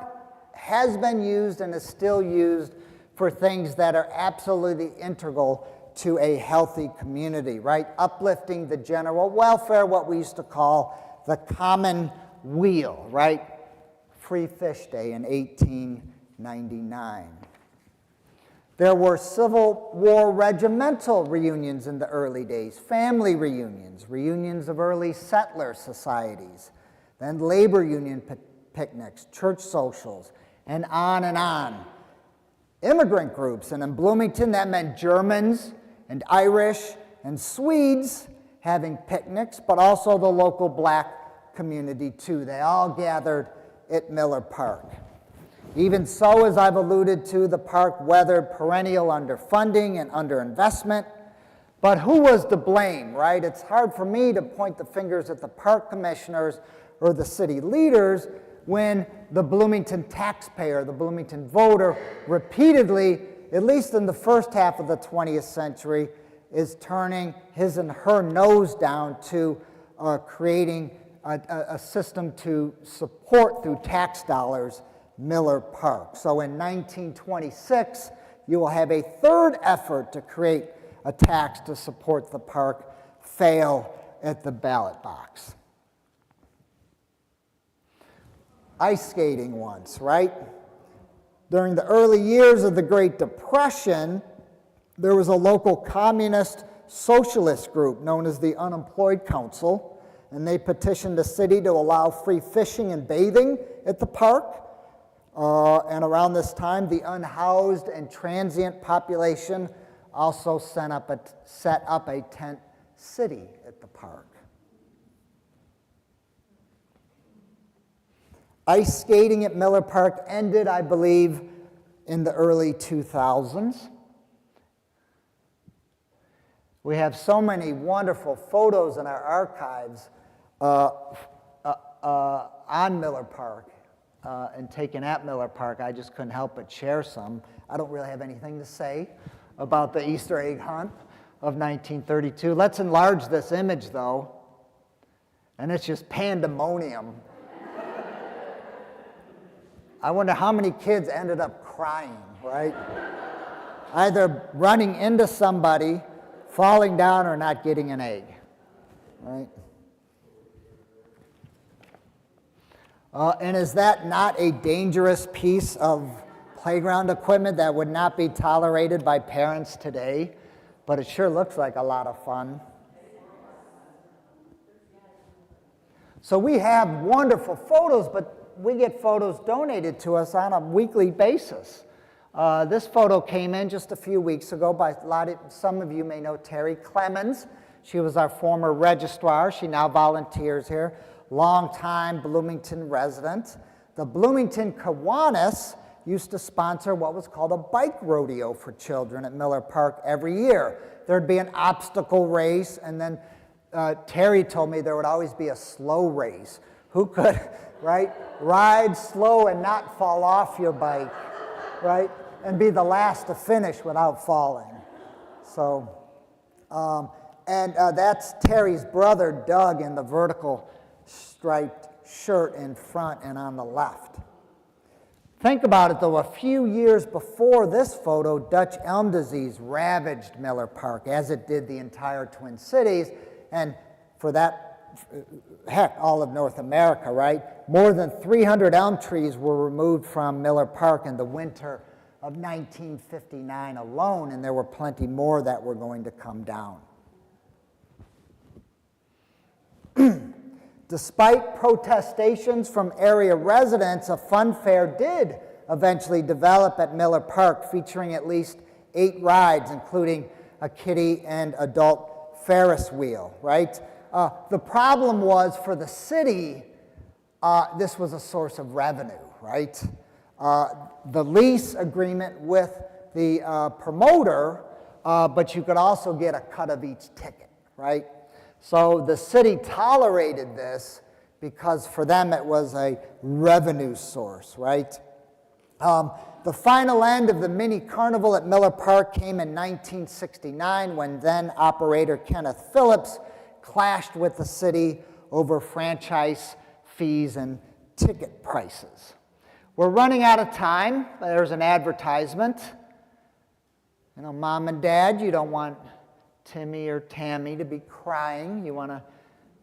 has been used and is still used for things that are absolutely integral to a healthy community, right? Uplifting the general welfare, what we used to call the common weal, right? Free Fish Day in 1899. There were Civil War regimental reunions in the early days, family reunions, reunions of early settler societies, then labor union picnics, church socials, and on and on. Immigrant groups, and in Bloomington that meant Germans and Irish and Swedes having picnics, but also the local black community too. They all gathered at Miller Park. Even so, as I've alluded to, the park weathered perennial underfunding and underinvestment. But who was to blame, right? It's hard for me to point the fingers at the park commissioners or the city leaders when the Bloomington taxpayer, the Bloomington voter, repeatedly, at least in the first half of the 20th century, is turning his and her nose down to creating a system to support through tax dollars Miller Park. So in 1926, you will have a third effort to create a tax to support the park fail at the ballot box. Ice skating once, right? During the early years of the Great Depression, there was a local communist socialist group known as the Unemployed Council, and they petitioned the city to allow free fishing and bathing at the park. And around this time, the unhoused and transient population also set up a tent city at the park. Ice skating at Miller Park ended, I believe, in the early 2000s. We have so many wonderful photos in our archives on Miller Park and taken at Miller Park. I just couldn't help but share some. I don't really have anything to say about the Easter egg hunt of 1932. Let's enlarge this image, though, and it's just pandemonium. I wonder how many kids ended up crying, right? Either running into somebody, falling down, or not getting an egg, right? And is that not a dangerous piece of playground equipment that would not be tolerated by parents today? But it sure looks like a lot of fun. So we have wonderful photos, but we get photos donated to us on a weekly basis. This photo came in just a few weeks ago by some of you may know Terry Clemens. She was our former registrar. She now volunteers here. Longtime Bloomington resident. The Bloomington Kiwanis used to sponsor what was called a bike rodeo for children at Miller Park every year. There'd be an obstacle race, and then Terry told me there would always be a slow race. Who could, right, ride slow and not fall off your bike, right, and be the last to finish without falling. So, that's Terry's brother, Doug, in the vertical striped shirt in front and on the left. Think about it, though. A few years before this photo, Dutch elm disease ravaged Miller Park, as it did the entire Twin Cities, and for that, heck, all of North America, right? More than 300 elm trees were removed from Miller Park in the winter of 1959 alone, and there were plenty more that were going to come down. Despite protestations from area residents, a fun fair did eventually develop at Miller Park, featuring at least 8 rides, including a kiddie and adult Ferris wheel, right? The problem was for the city, this was a source of revenue, right? The lease agreement with the promoter, but you could also get a cut of each ticket, right? So the city tolerated this because for them it was a revenue source, right? The final end of the mini carnival at Miller Park came in 1969 when then operator Kenneth Phillips clashed with the city over franchise fees and ticket prices. We're running out of time. There's an advertisement. You know, Mom and Dad, you don't want Timmy or Tammy to be crying. You want to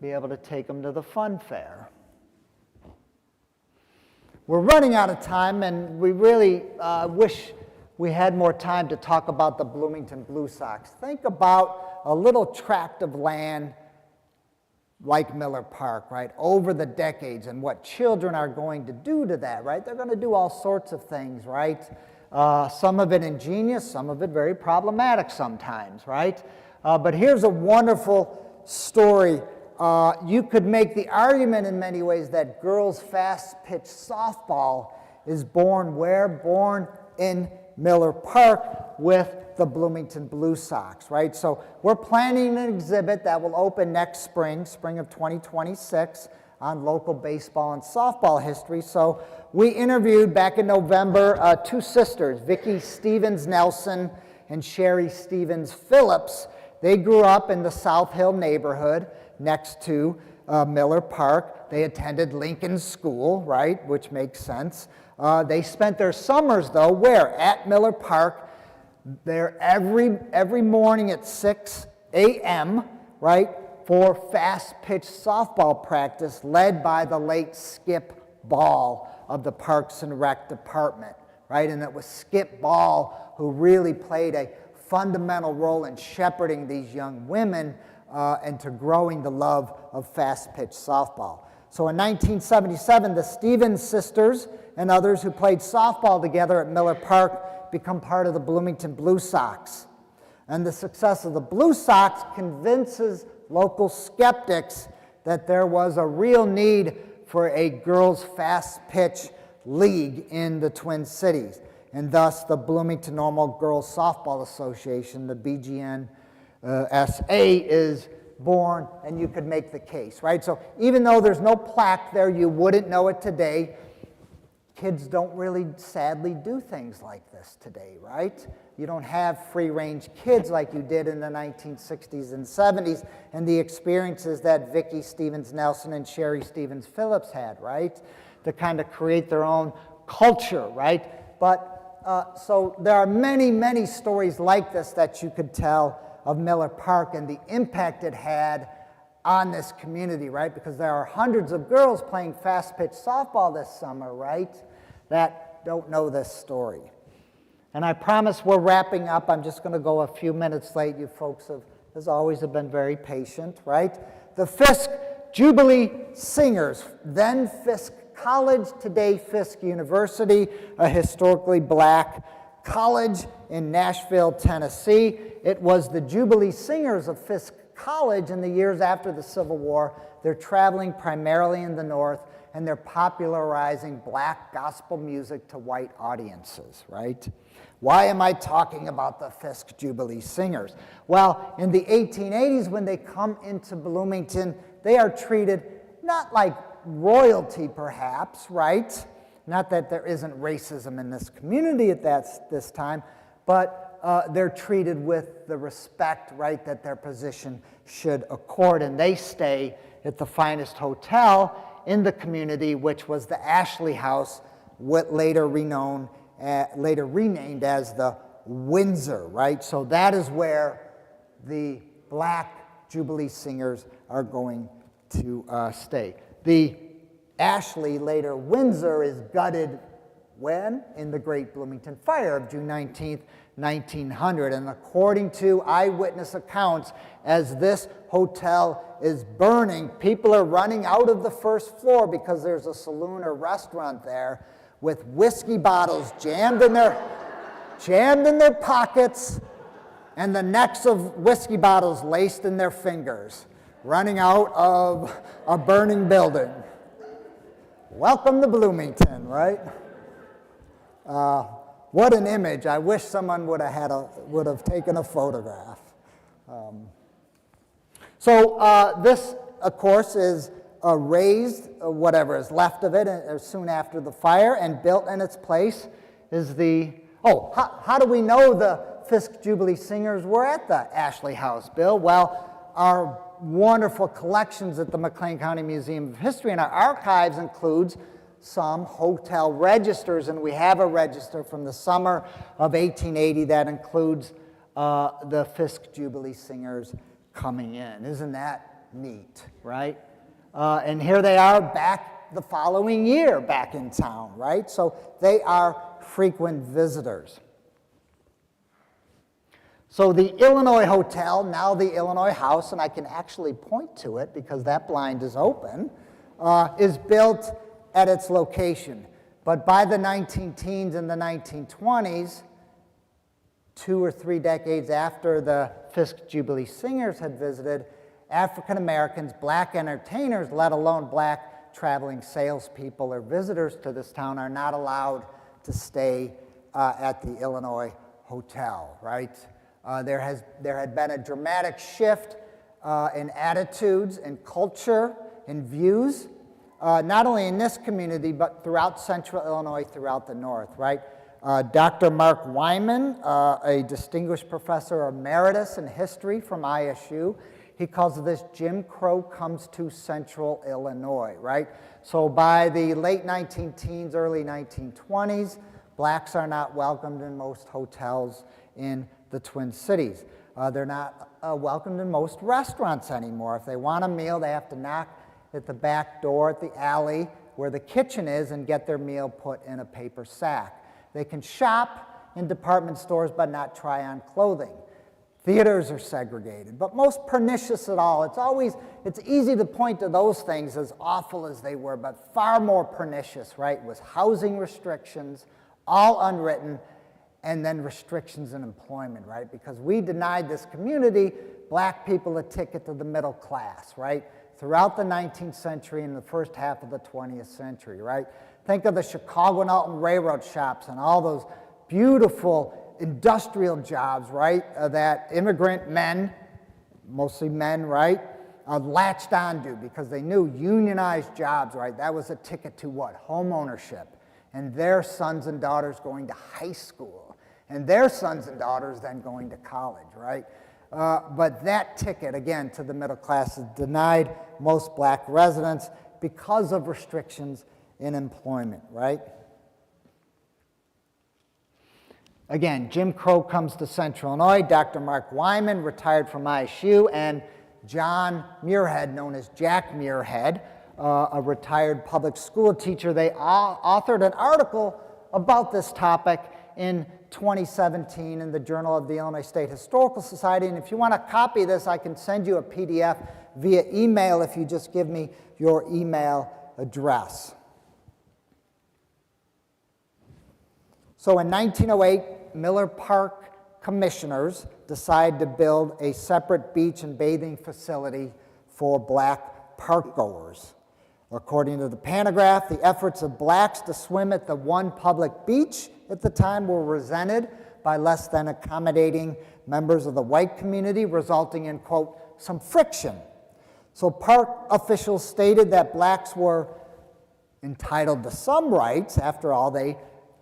be able to take them to the fun fair. We're running out of time, and we really wish we had more time to talk about the Bloomington Blue Sox. Think about a little tract of land like Miller Park, right, over the decades, and what children are going to do to that, right? They're going to do all sorts of things, right? Some of it ingenious, some of it very problematic sometimes, right? But here's a wonderful story. You could make the argument in many ways that girls' fast-pitch softball is born where? Born in Miller Park with the Bloomington Blue Sox, right? So we're planning an exhibit that will open next spring of 2026, on local baseball and softball history. So we interviewed back in November 2 sisters, Vicki Stevens Nelson and Sherry Stevens Phillips. They grew up in the South Hill neighborhood next to Miller Park. They attended Lincoln School, right, which makes sense. They spent their summers, though, where? At Miller Park. They're every morning at 6 a.m., right, for fast-pitch softball practice led by the late Skip Ball of the Parks and Rec Department, right? And it was Skip Ball who really played a fundamental role in shepherding these young women and to growing the love of fast-pitch softball. So in 1977, the Stevens sisters and others who played softball together at Miller Park become part of the Bloomington Blue Sox. And the success of the Blue Sox convinces local skeptics that there was a real need for a girls' fast-pitch league in the Twin Cities. And thus, the Bloomington Normal Girls Softball Association, the BGNSA, is born, and you could make the case, right? So even though there's no plaque there, you wouldn't know it today. Kids don't really, sadly, do things like this today, right? You don't have free-range kids like you did in the 1960s and 70s, and the experiences that Vicki Stevens Nelson and Sherry Stevens Phillips had, right? To kind of create their own culture, right? But so there are many, many stories like this that you could tell of Miller Park and the impact it had on this community, right? Because there are hundreds of girls playing fast-pitch softball this summer, right, that don't know this story. And I promise we're wrapping up. I'm just going to go a few minutes late. You folks have, as always, have been very patient, right? The Fisk Jubilee Singers, then Fisk College, today Fisk University, a historically black college in Nashville, Tennessee. It was the Jubilee Singers of Fisk college in the years after the Civil War. They're traveling primarily in the North, and they're popularizing black gospel music to white audiences, right? Why am I talking about the Fisk Jubilee Singers? Well, in the 1880s, when they come into Bloomington, they are treated not like royalty, perhaps, right? Not that there isn't racism in this community at this time, but they're treated with the respect, right, that their position should accord, and they stay at the finest hotel in the community, which was the Ashley House, later renamed as the Windsor, right? So that is where the black Jubilee Singers are going to stay. The Ashley, later Windsor, is gutted when? In the Great Bloomington Fire of June 19th, 1900. And according to eyewitness accounts, as this hotel is burning, people are running out of the first floor because there's a saloon or restaurant there with whiskey bottles jammed in their pockets and the necks of whiskey bottles laced in their fingers, running out of a burning building. Welcome to Bloomington, right? What an image. I wish someone would have taken a photograph. This, of course, is razed, whatever is left of it, soon after the fire, and built in its place is how do we know the Fisk Jubilee Singers were at the Ashley House, Bill? Well, our wonderful collections at the McLean County Museum of History and our archives includes some hotel registers, and we have a register from the summer of 1880 that includes the Fisk Jubilee Singers coming in. Isn't that neat, right? And here they are back the following year, back in town, right? So they are frequent visitors. So the Illinois Hotel, now the Illinois House, and I can actually point to it because that blind is open, is built at its location. But by the 19-teens and the 1920s, 2 or 3 decades after the Fisk Jubilee Singers had visited, African Americans, black entertainers, let alone black traveling salespeople or visitors to this town, are not allowed to stay at the Illinois Hotel, right? There had been a dramatic shift in attitudes, in culture, in views, not only in this community, but throughout central Illinois, throughout the north, right? Dr. Mark Wyman, a distinguished professor emeritus in history from ISU, he calls this Jim Crow comes to central Illinois, right? So by the late 19-teens, early 1920s, blacks are not welcomed in most hotels in the Twin Cities. They're not welcomed in most restaurants anymore. If they want a meal, they have to knock at the back door at the alley where the kitchen is and get their meal put in a paper sack. They can shop in department stores but not try on clothing. Theaters are segregated, but most pernicious at all. It's easy to point to those things as awful as they were, but far more pernicious, right, was housing restrictions, all unwritten, and then restrictions in employment, right? Because we denied this community, black people, a ticket to the middle class, right? Throughout the 19th century and the first half of the 20th century, right? Think of the Chicago and Alton Railroad shops and all those beautiful industrial jobs, right? That immigrant men, mostly men, right? Latched onto because they knew unionized jobs, right? That was a ticket to what? Home ownership. And their sons and daughters going to high school. And their sons and daughters then going to college, right? But that ticket, again, to the middle class is denied most black residents because of restrictions in employment, right? Again, Jim Crow comes to Central Illinois. Dr. Mark Wyman, retired from ISU, and John Muirhead, known as Jack Muirhead, a retired public school teacher. They authored an article about this topic in 2017 in the Journal of the Illinois State Historical Society. And if you want a copy of this, I can send you a PDF via email if you just give me your email address. So in 1908, Miller Park commissioners decide to build a separate beach and bathing facility for black parkgoers. According to the Pantograph, the efforts of blacks to swim at the one public beach at the time were resented by less than accommodating members of the white community, resulting in, quote, some friction. So park officials stated that blacks were entitled to some rights. After all,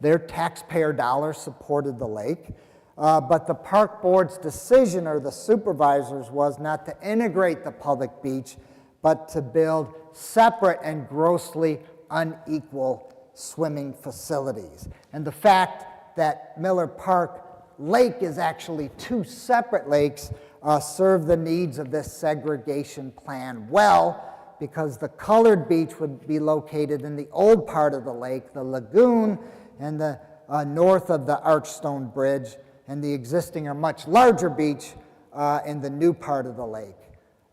their taxpayer dollars supported the lake. But the park board's decision, or the supervisors, was not to integrate the public beach, but to build separate and grossly unequal swimming facilities. And the fact that Miller Park Lake is actually two separate lakes served the needs of this segregation plan well, because the colored beach would be located in the old part of the lake, the lagoon, and the north of the Archstone Bridge, and the existing or much larger beach in the new part of the lake.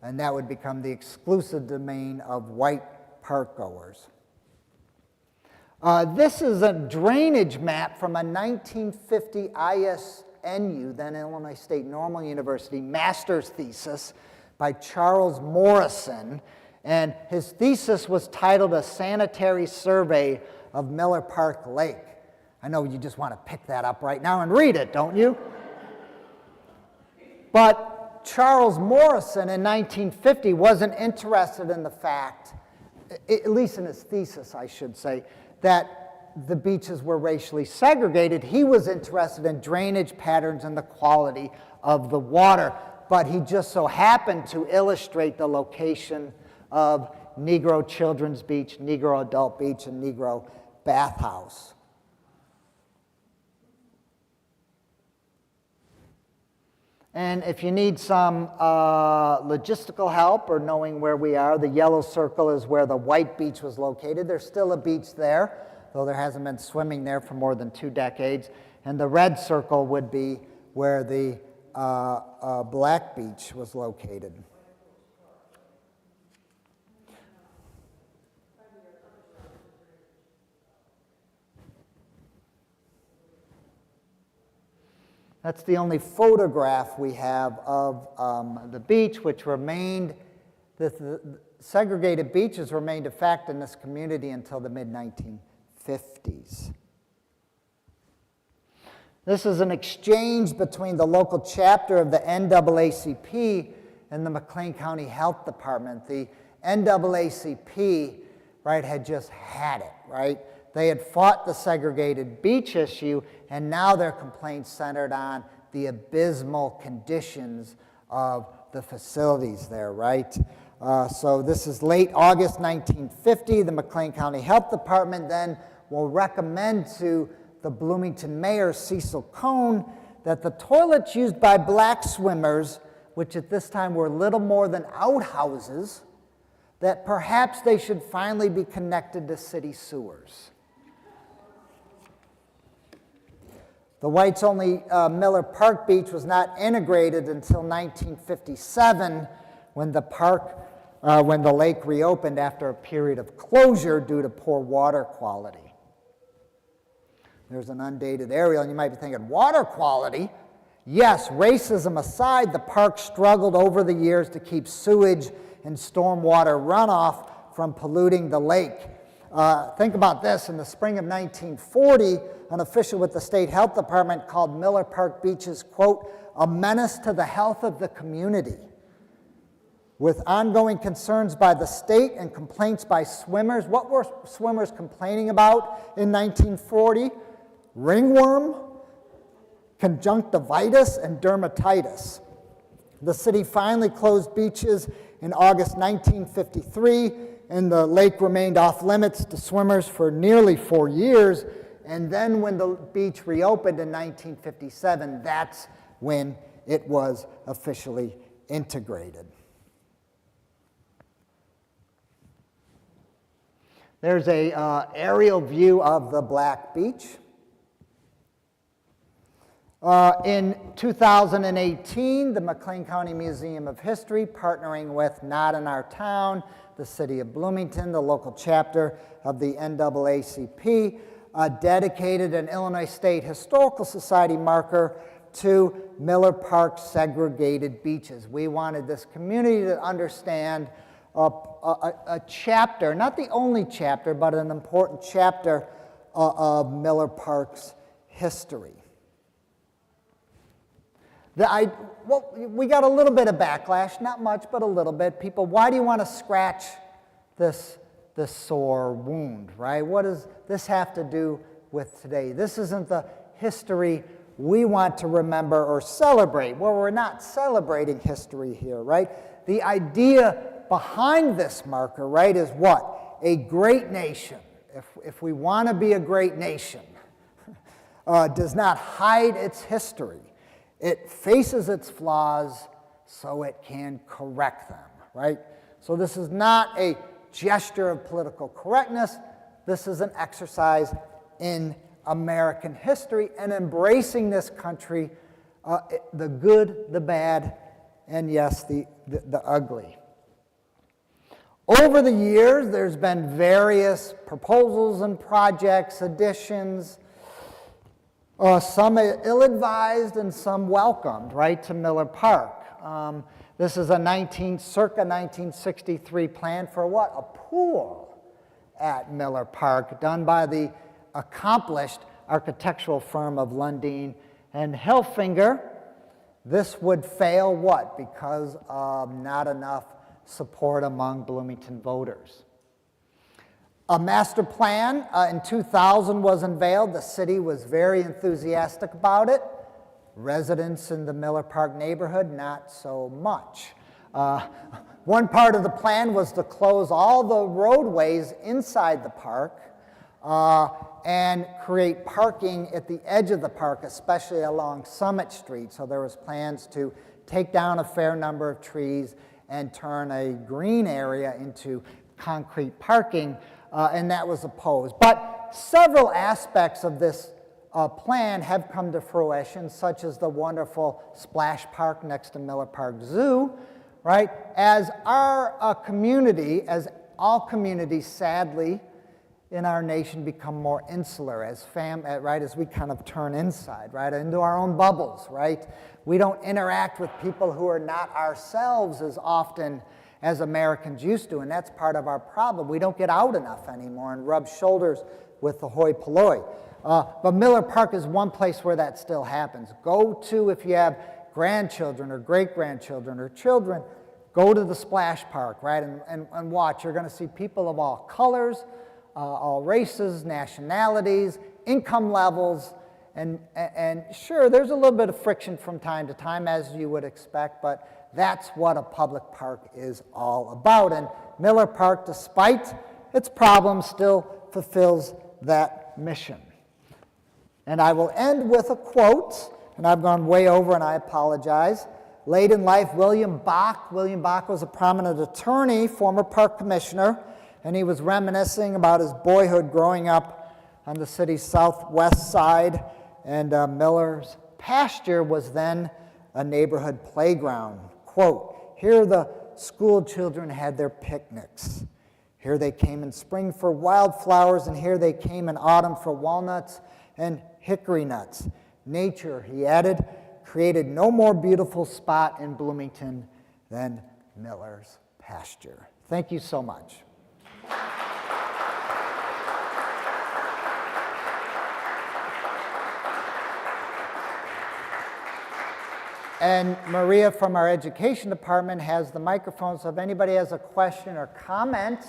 And that would become the exclusive domain of white parkgoers. This is a drainage map from a 1950 ISNU, then Illinois State Normal University, master's thesis by Charles Morrison. And his thesis was titled A Sanitary Survey of Miller Park Lake. I know you just want to pick that up right now and read it, don't you? But Charles Morrison in 1950 wasn't interested in the fact, at least in his thesis I should say, that the beaches were racially segregated. He was interested in drainage patterns and the quality of the water. But he just so happened to illustrate the location of Negro Children's Beach, Negro Adult Beach, and Negro Bathhouse. And if you need some logistical help or knowing where we are, the yellow circle is where the white beach was located. There's still a beach there, though there hasn't been swimming there for more than 2 decades. And the red circle would be where the black beach was located. That's the only photograph we have of the beach, which remained, the segregated beaches remained a fact in this community until the mid-1950s. This is an exchange between the local chapter of the NAACP and the McLean County Health Department. The NAACP, right, had just had it, right? They had fought the segregated beach issue, and now their complaints centered on the abysmal conditions of the facilities there, right? So this is late August 1950. The McLean County Health Department then will recommend to the Bloomington mayor, Cecil Cone, that the toilets used by black swimmers, which at this time were little more than outhouses, that perhaps they should finally be connected to city sewers. The whites-only Miller Park Beach was not integrated until 1957, when the lake reopened after a period of closure due to poor water quality. There's an undated aerial, and you might be thinking, water quality? Yes, racism aside, the park struggled over the years to keep sewage and stormwater runoff from polluting the lake. Think about this. In the spring of 1940, an official with the state health department called Miller Park Beaches, quote, a menace to the health of the community. With ongoing concerns by the state and complaints by swimmers, what were swimmers complaining about in 1940? Ringworm, conjunctivitis, and dermatitis. The city finally closed beaches in August 1953, and the lake remained off limits to swimmers for nearly 4 years. And then when the beach reopened in 1957, that's when it was officially integrated. There's a aerial view of the Black Beach. In 2018, the McLean County Museum of History, partnering with Not in Our Town, the city of Bloomington, the local chapter of the NAACP, dedicated an Illinois State Historical Society marker to Miller Park segregated beaches. We wanted this community to understand a chapter, not the only chapter, but an important chapter of Miller Park's history. Well, we got a little bit of backlash, not much, but a little bit. People, why do you want to scratch this sore wound, right? What does this have to do with today? This isn't the history we want to remember or celebrate. Well, we're not celebrating history here, right? The idea behind this marker, right, is what? A great nation. If we want to be a great nation, does not hide its history. It faces its flaws so it can correct them, right? So this is not a gesture of political correctness. This is an exercise in American history and embracing this country, the good, the bad, and yes, the ugly. Over the years, there's been various proposals and projects, additions, some ill-advised and some welcomed, right, to Miller Park. This is a circa 1963 plan for what? A pool at Miller Park, done by the accomplished architectural firm of Lundin and Hilfinger. This would fail what? Because of not enough support among Bloomington voters. A master plan in 2000 was unveiled. The city was very enthusiastic about it. Residents in the Miller Park neighborhood, not so much. One part of the plan was to close all the roadways inside the park and create parking at the edge of the park, especially along Summit Street. So there was plans to take down a fair number of trees and turn a green area into concrete parking, and that was opposed. But several aspects of this plan have come to fruition, such as the wonderful splash park next to Miller Park Zoo, right? As our community, as all communities, sadly, in our nation become more insular as right, as we kind of turn inside, right, into our own bubbles, right? We don't interact with people who are not ourselves as often as Americans used to, and that's part of our problem. We don't get out enough anymore and rub shoulders with the hoi polloi. But Miller Park is one place where that still happens. Go to, if you have grandchildren or great-grandchildren or children, go to the splash park, right, and watch. You're going to see people of all colors, all races, nationalities, income levels, and sure, there's a little bit of friction from time to time, as you would expect, but that's what a public park is all about. And Miller Park, despite its problems, still fulfills that mission. And I will end with a quote, and I've gone way over and I apologize. Late in life, William Bach was a prominent attorney, former park commissioner, and he was reminiscing about his boyhood growing up on the city's southwest side, and Miller's pasture was then a neighborhood playground. Quote, here the school children had their picnics. Here they came in spring for wildflowers, and here they came in autumn for walnuts and hickory nuts. Nature, he added, created no more beautiful spot in Bloomington than Miller's pasture. Thank you so much. And Maria from our education department has the microphone, so if anybody has a question or comment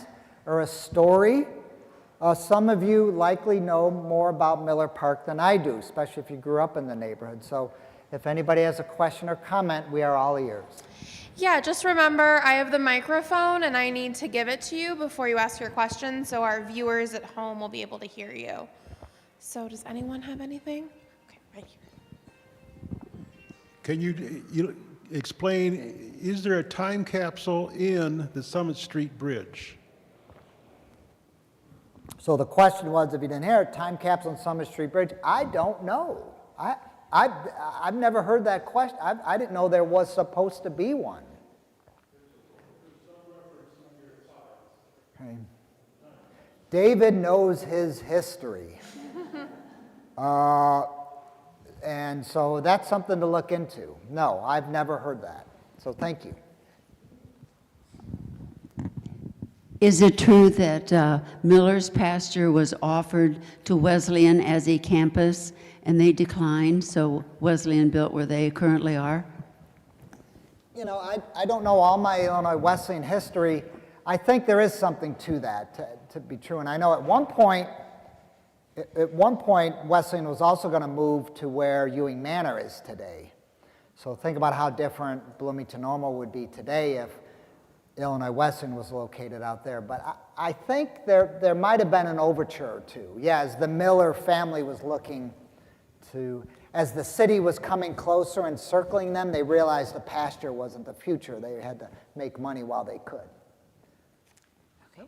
or a story, some of you likely know more about Miller Park than I do, especially if you grew up in the neighborhood. So if anybody has a question or comment, we are all ears. Yeah, just remember I have the microphone and I need to give it to you before you ask your question so our viewers at home will be able to hear you. So does anyone have anything? Okay, right here. Can you explain, is there a time capsule in the Summit Street Bridge? So the question was, if you didn't hear it, time capsule on Summit Street Bridge. I don't know. I've never heard that question. I didn't know there was supposed to be one. Okay. David knows his history. And And so that's something to look into. No, I've never heard that. So thank you. Is it true that Miller's pasture was offered to Wesleyan as a campus and they declined, so Wesleyan built where they currently are? You know, I don't know all my Illinois Wesleyan history. I think there is something to that, to be true. And I know at one point, Wesleyan was also going to move to where Ewing Manor is today. So think about how different Bloomington Normal would be today if Illinois Wesleyan was located out there. But I think there might have been an overture or two. Yeah, as the Miller family was looking to, as the city was coming closer and circling them, they realized the pasture wasn't the future. They had to make money while they could. Okay.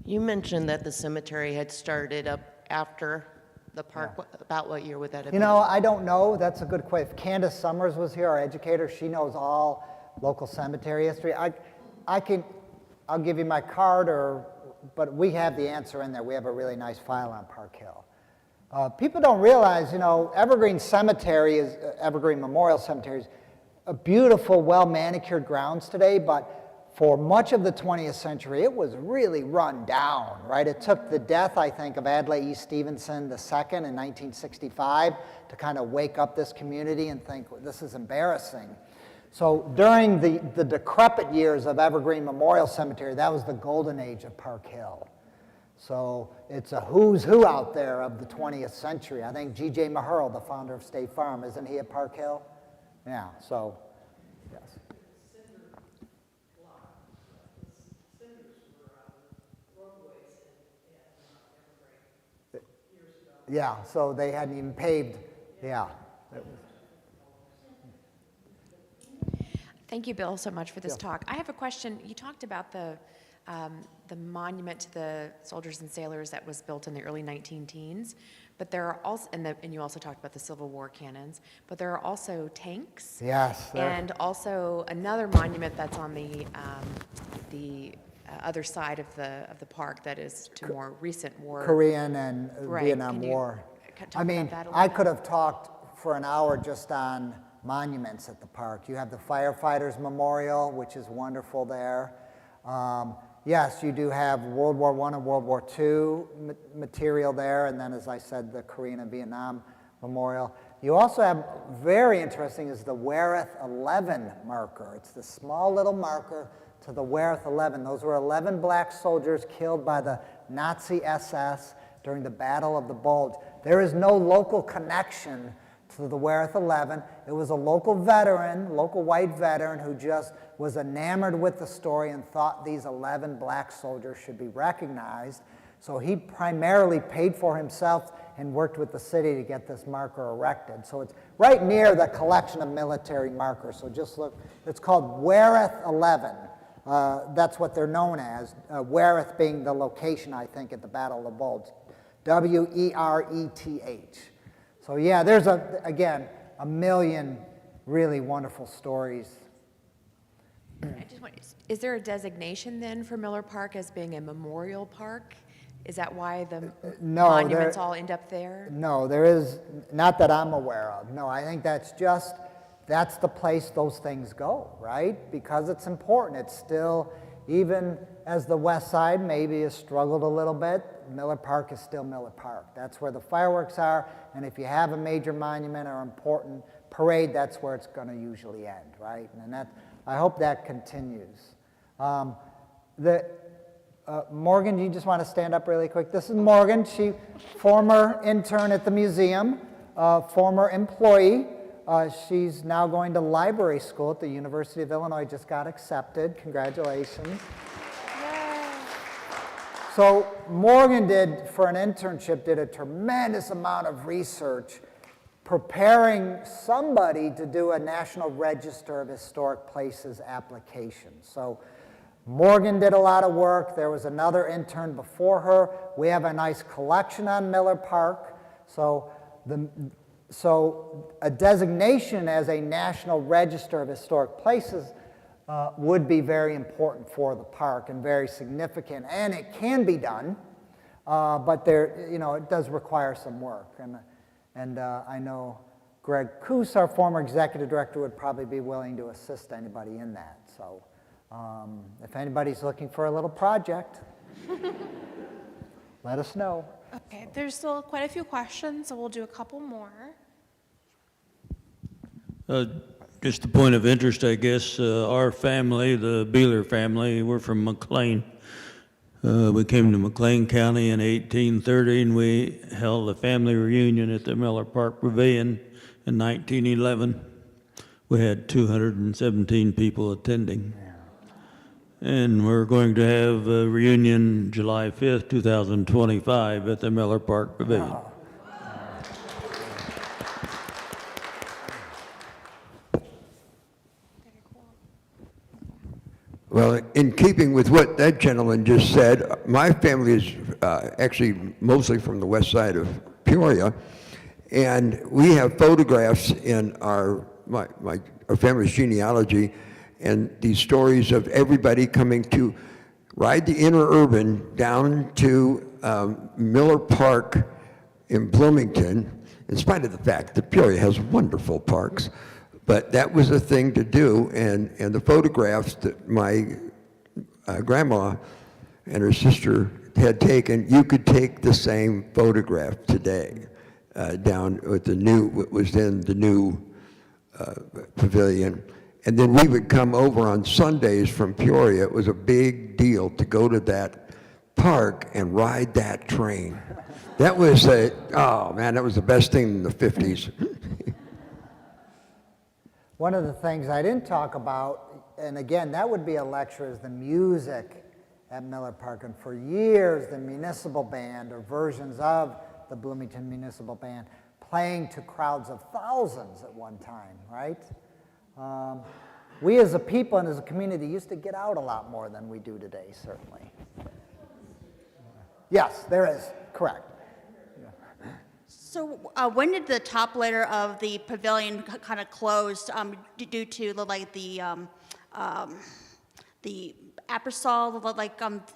You mentioned that the cemetery had started up after the park. Yeah. About what year would that have You been? know, I don't know. That's a good question. If Candace Summers was here, our educator, she knows all local cemetery history. I'll give you my card, but we have the answer in there. We have a really nice file on Park Hill. People don't realize, you know, Evergreen Cemetery Evergreen Memorial Cemetery is a beautiful, well-manicured grounds today, but for much of the 20th century, it was really run down, right? It took the death, I think, of Adlai E. Stevenson II in 1965 to kind of wake up this community and think, well, this is embarrassing. So during the decrepit years of Evergreen Memorial Cemetery, that was the golden age of Park Hill. So it's a who's who out there of the 20th century. I think G.J. Maherl, the founder of State Farm, isn't he at Park Hill? Yeah, so, yes. Yeah, so they hadn't even paved, yeah. Thank you, Bill, so much for this Yeah. talk. I have a question. You talked about the monument to the soldiers and sailors that was built in the early 19 teens, but there are also, and you also talked about the Civil War cannons, but there are also tanks. Yes. And also another monument that's on the other side of the park that is to more recent war. Korean and Right. Vietnam Can you War. talk I mean, about that a little I bit? could have talked for an hour just on monuments at the park. You have the Firefighters Memorial, which is wonderful there. Yes, you do have World War I and World War II material there, and then, as I said, the Korean and Vietnam Memorial. You also have, very interesting, is the Wereth 11 marker. It's the small little marker to the Wereth 11. Those were 11 black soldiers killed by the Nazi SS during the Battle of the Bulge. There is no local connection to the Wereth 11. It was a local veteran, local white veteran, who just was enamored with the story and thought these 11 black soldiers should be recognized. So he primarily paid for himself and worked with the city to get this marker erected. So it's right near the collection of military markers. So just look, it's called Wereth 11. That's what they're known as, Wereth being the location, I think, at the Battle of the Bulge. W-E-R-E-T-H. So yeah, there's, again, a million really wonderful stories. I just want, is there a designation then for Miller Park as being a memorial park? Is that why the No, monuments all end up there? No, there is, not that I'm aware of. No, I think that's the place those things go, right? Because it's important. It's still, even as the west side maybe has struggled a little bit, Miller Park is still Miller Park. That's where the fireworks are, and if you have a major monument or important parade, that's where it's going to usually end, right? And I hope that continues. Morgan, do you just want to stand up really quick? This is Morgan. She, former intern at the museum, former employee. She's now going to library school at the University of Illinois, just got accepted. Congratulations. So Morgan for an internship, did a tremendous amount of research preparing somebody to do a National Register of Historic Places application. So Morgan did a lot of work. There was another intern before her. We have a nice collection on Miller Park. So a designation as a National Register of Historic Places would be very important for the park and very significant. And it can be done. but there, you know, it does require some work. And I know Greg Koos, our former executive director, would probably be willing to assist anybody in that. So if anybody's looking for a little project, let us know. Okay, there's still quite a few questions, so we'll do a couple more. Just a point of interest, I guess, our family, the Beeler family, we're from McLean. We came to McLean County in 1830, and we held a family reunion at the Miller Park Pavilion in 1911. We had 217 people attending. And we're going to have a reunion July 5th, 2025 at the Miller Park Pavilion. Wow. Well, in keeping with what that gentleman just said, my family is actually mostly from the west side of Peoria, and we have photographs in our family's genealogy, and these stories of everybody coming to ride the interurban down to Miller Park in Bloomington, in spite of the fact that Peoria has wonderful parks. But that was a thing to do, and the photographs that my grandma and her sister had taken, you could take the same photograph today down at the new, what was then the new pavilion. And then we would come over on Sundays from Peoria. It was a big deal to go to that park and ride that train. That was oh man, that was the best thing in the 50s. One of the things I didn't talk about, and again, that would be a lecture, is the music at Miller Park. And for years, the municipal band, or versions of the Bloomington Municipal Band, playing to crowds of thousands at one time, right? We as a people and as a community used to get out a lot more than we do today, certainly. Yes, there is, correct. So when did the top layer of the pavilion kind of close due to the Appersall,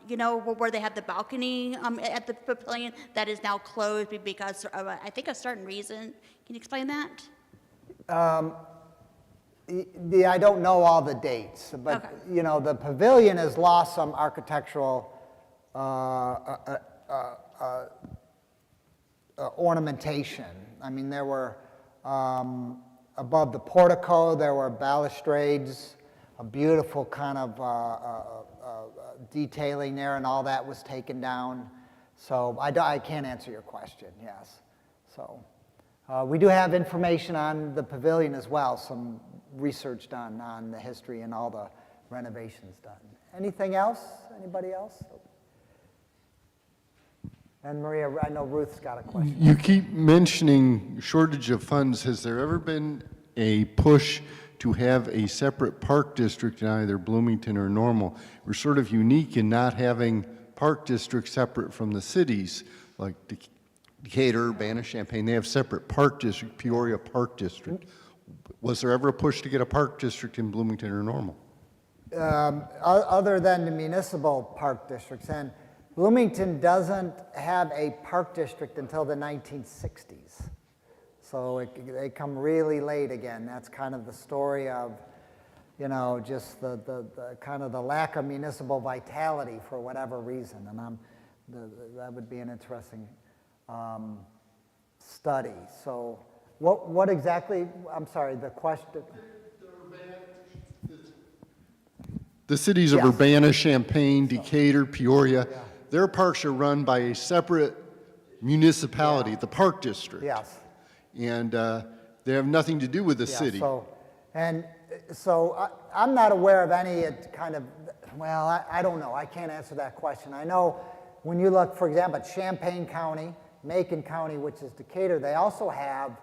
you know, where they had the balcony at the pavilion that is now closed because of, I think, a certain reason? Can you explain that? I don't know all the dates, but Okay. you know, the pavilion has lost some architectural ornamentation. I mean, there were above the portico, there were balustrades, a beautiful kind of detailing there, and all that was taken down. So I can't answer your question. Yes. So we do have information on the pavilion as well. Some research done on the history and all the renovations done. Anything else? Anybody else? And Maria, I know Ruth's got a question. You keep mentioning shortage of funds. Has there ever been a push to have a separate park district in either Bloomington or Normal? We're sort of unique in not having park districts separate from the cities, like Decatur, Urbana-Champaign. They have separate park district, Peoria Park District. Was there ever a push to get a park district in Bloomington or Normal? Other than the municipal park districts, and Bloomington doesn't have a park district until the 1960s. So they come really late again. That's kind of the story of, you know, just the kind of the lack of municipal vitality for whatever reason. And that would be an interesting study. So what exactly, I'm sorry, the question? The cities of Yes. Urbana, Champaign, Decatur, Peoria, their parks are run by a separate municipality, the park district. Yes. And they have nothing to do with the Yeah, city. So I'm not aware of any kind of, well, I don't know. I can't answer that question. I know when you look, for example, at Champaign County, Macon County, which is Decatur, they also have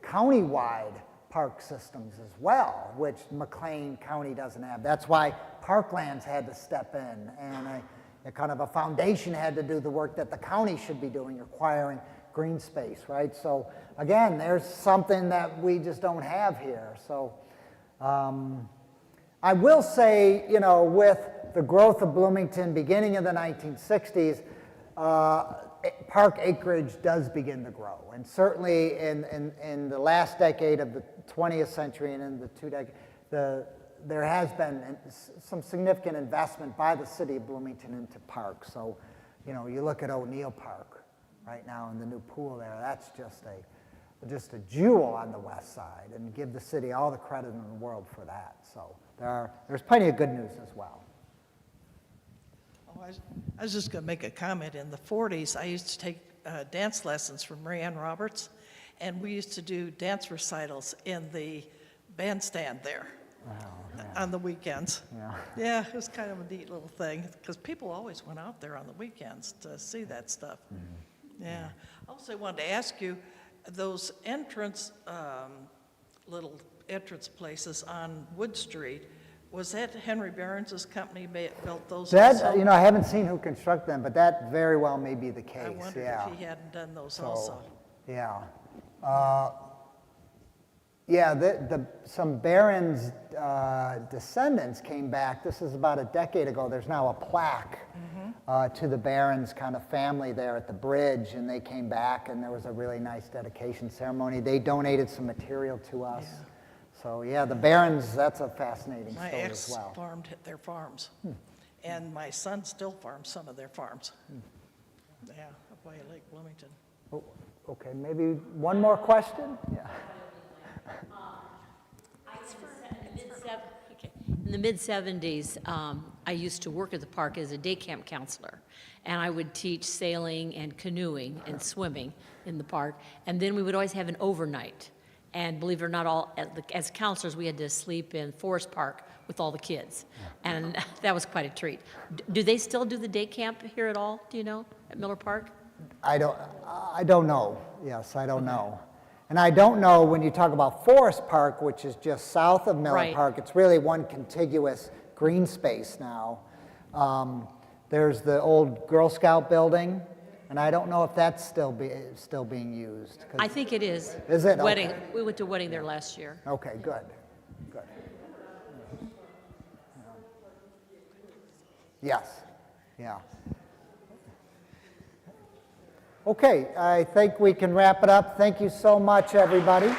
county-wide park systems as well, which McLean County doesn't have. That's why Parklands had to step in, and a kind of a foundation had to do the work that the county should be doing, acquiring green space, right? So again, there's something that we just don't have here. So I will say, you know, with the growth of Bloomington beginning in the 1960s, park acreage does begin to grow. And certainly in the last decade of the 20th century and in the 2 decades, there has been some significant investment by the city of Bloomington into parks. So, you know, you look at O'Neill Park right now and the new pool there, that's just a jewel on the west side, and give the city all the credit in the world for that. So there's plenty of good news as well. Oh, I was just going to make a comment. In the 40s, I used to take dance lessons from Marianne Roberts, and we used to do dance recitals in the bandstand there on the weekends. Yeah, it was kind of a neat little thing, because people always went out there on the weekends to see that stuff. Yeah. I also wanted to ask you, those little entrance places on Wood Street, was that Henry Behrens' company built those That, also? you know, I haven't seen who constructed them, but that very well may be the case. I wondered if he hadn't done those also. Yeah. Some Barron's descendants came back. This is about a decade ago. There's now a plaque to the Barron's kind of family there at the bridge, and they came back, and there was a really nice dedication ceremony. They donated some material to us. Yeah. So yeah, the Barron's, that's a fascinating story as well. My ex farmed their farms, and my son still farms some of their farms. Yeah, up by Lake Bloomington. Oh, okay, maybe one more question? Yeah. In the mid-'70s, I used to work at the park as a day camp counselor, and I would teach sailing and canoeing and swimming in the park, and then we would always have an overnight. And believe it or not, as counselors, we had to sleep in Forest Park with all the kids, and that was quite a treat. Do they still do the day camp here at all, do you know, at Miller Park? I don't know. Yes, I don't know. And I don't know when you talk about Forest Park, which is just south of Miller Park, it's really one contiguous green space now. There's the old Girl Scout building, and I don't know if that's still being used. I think it is. Is it? Wedding. Okay. We went to wedding there last year. Okay, good. Yes, yeah. Okay, I think we can wrap it up. Thank you so much, everybody.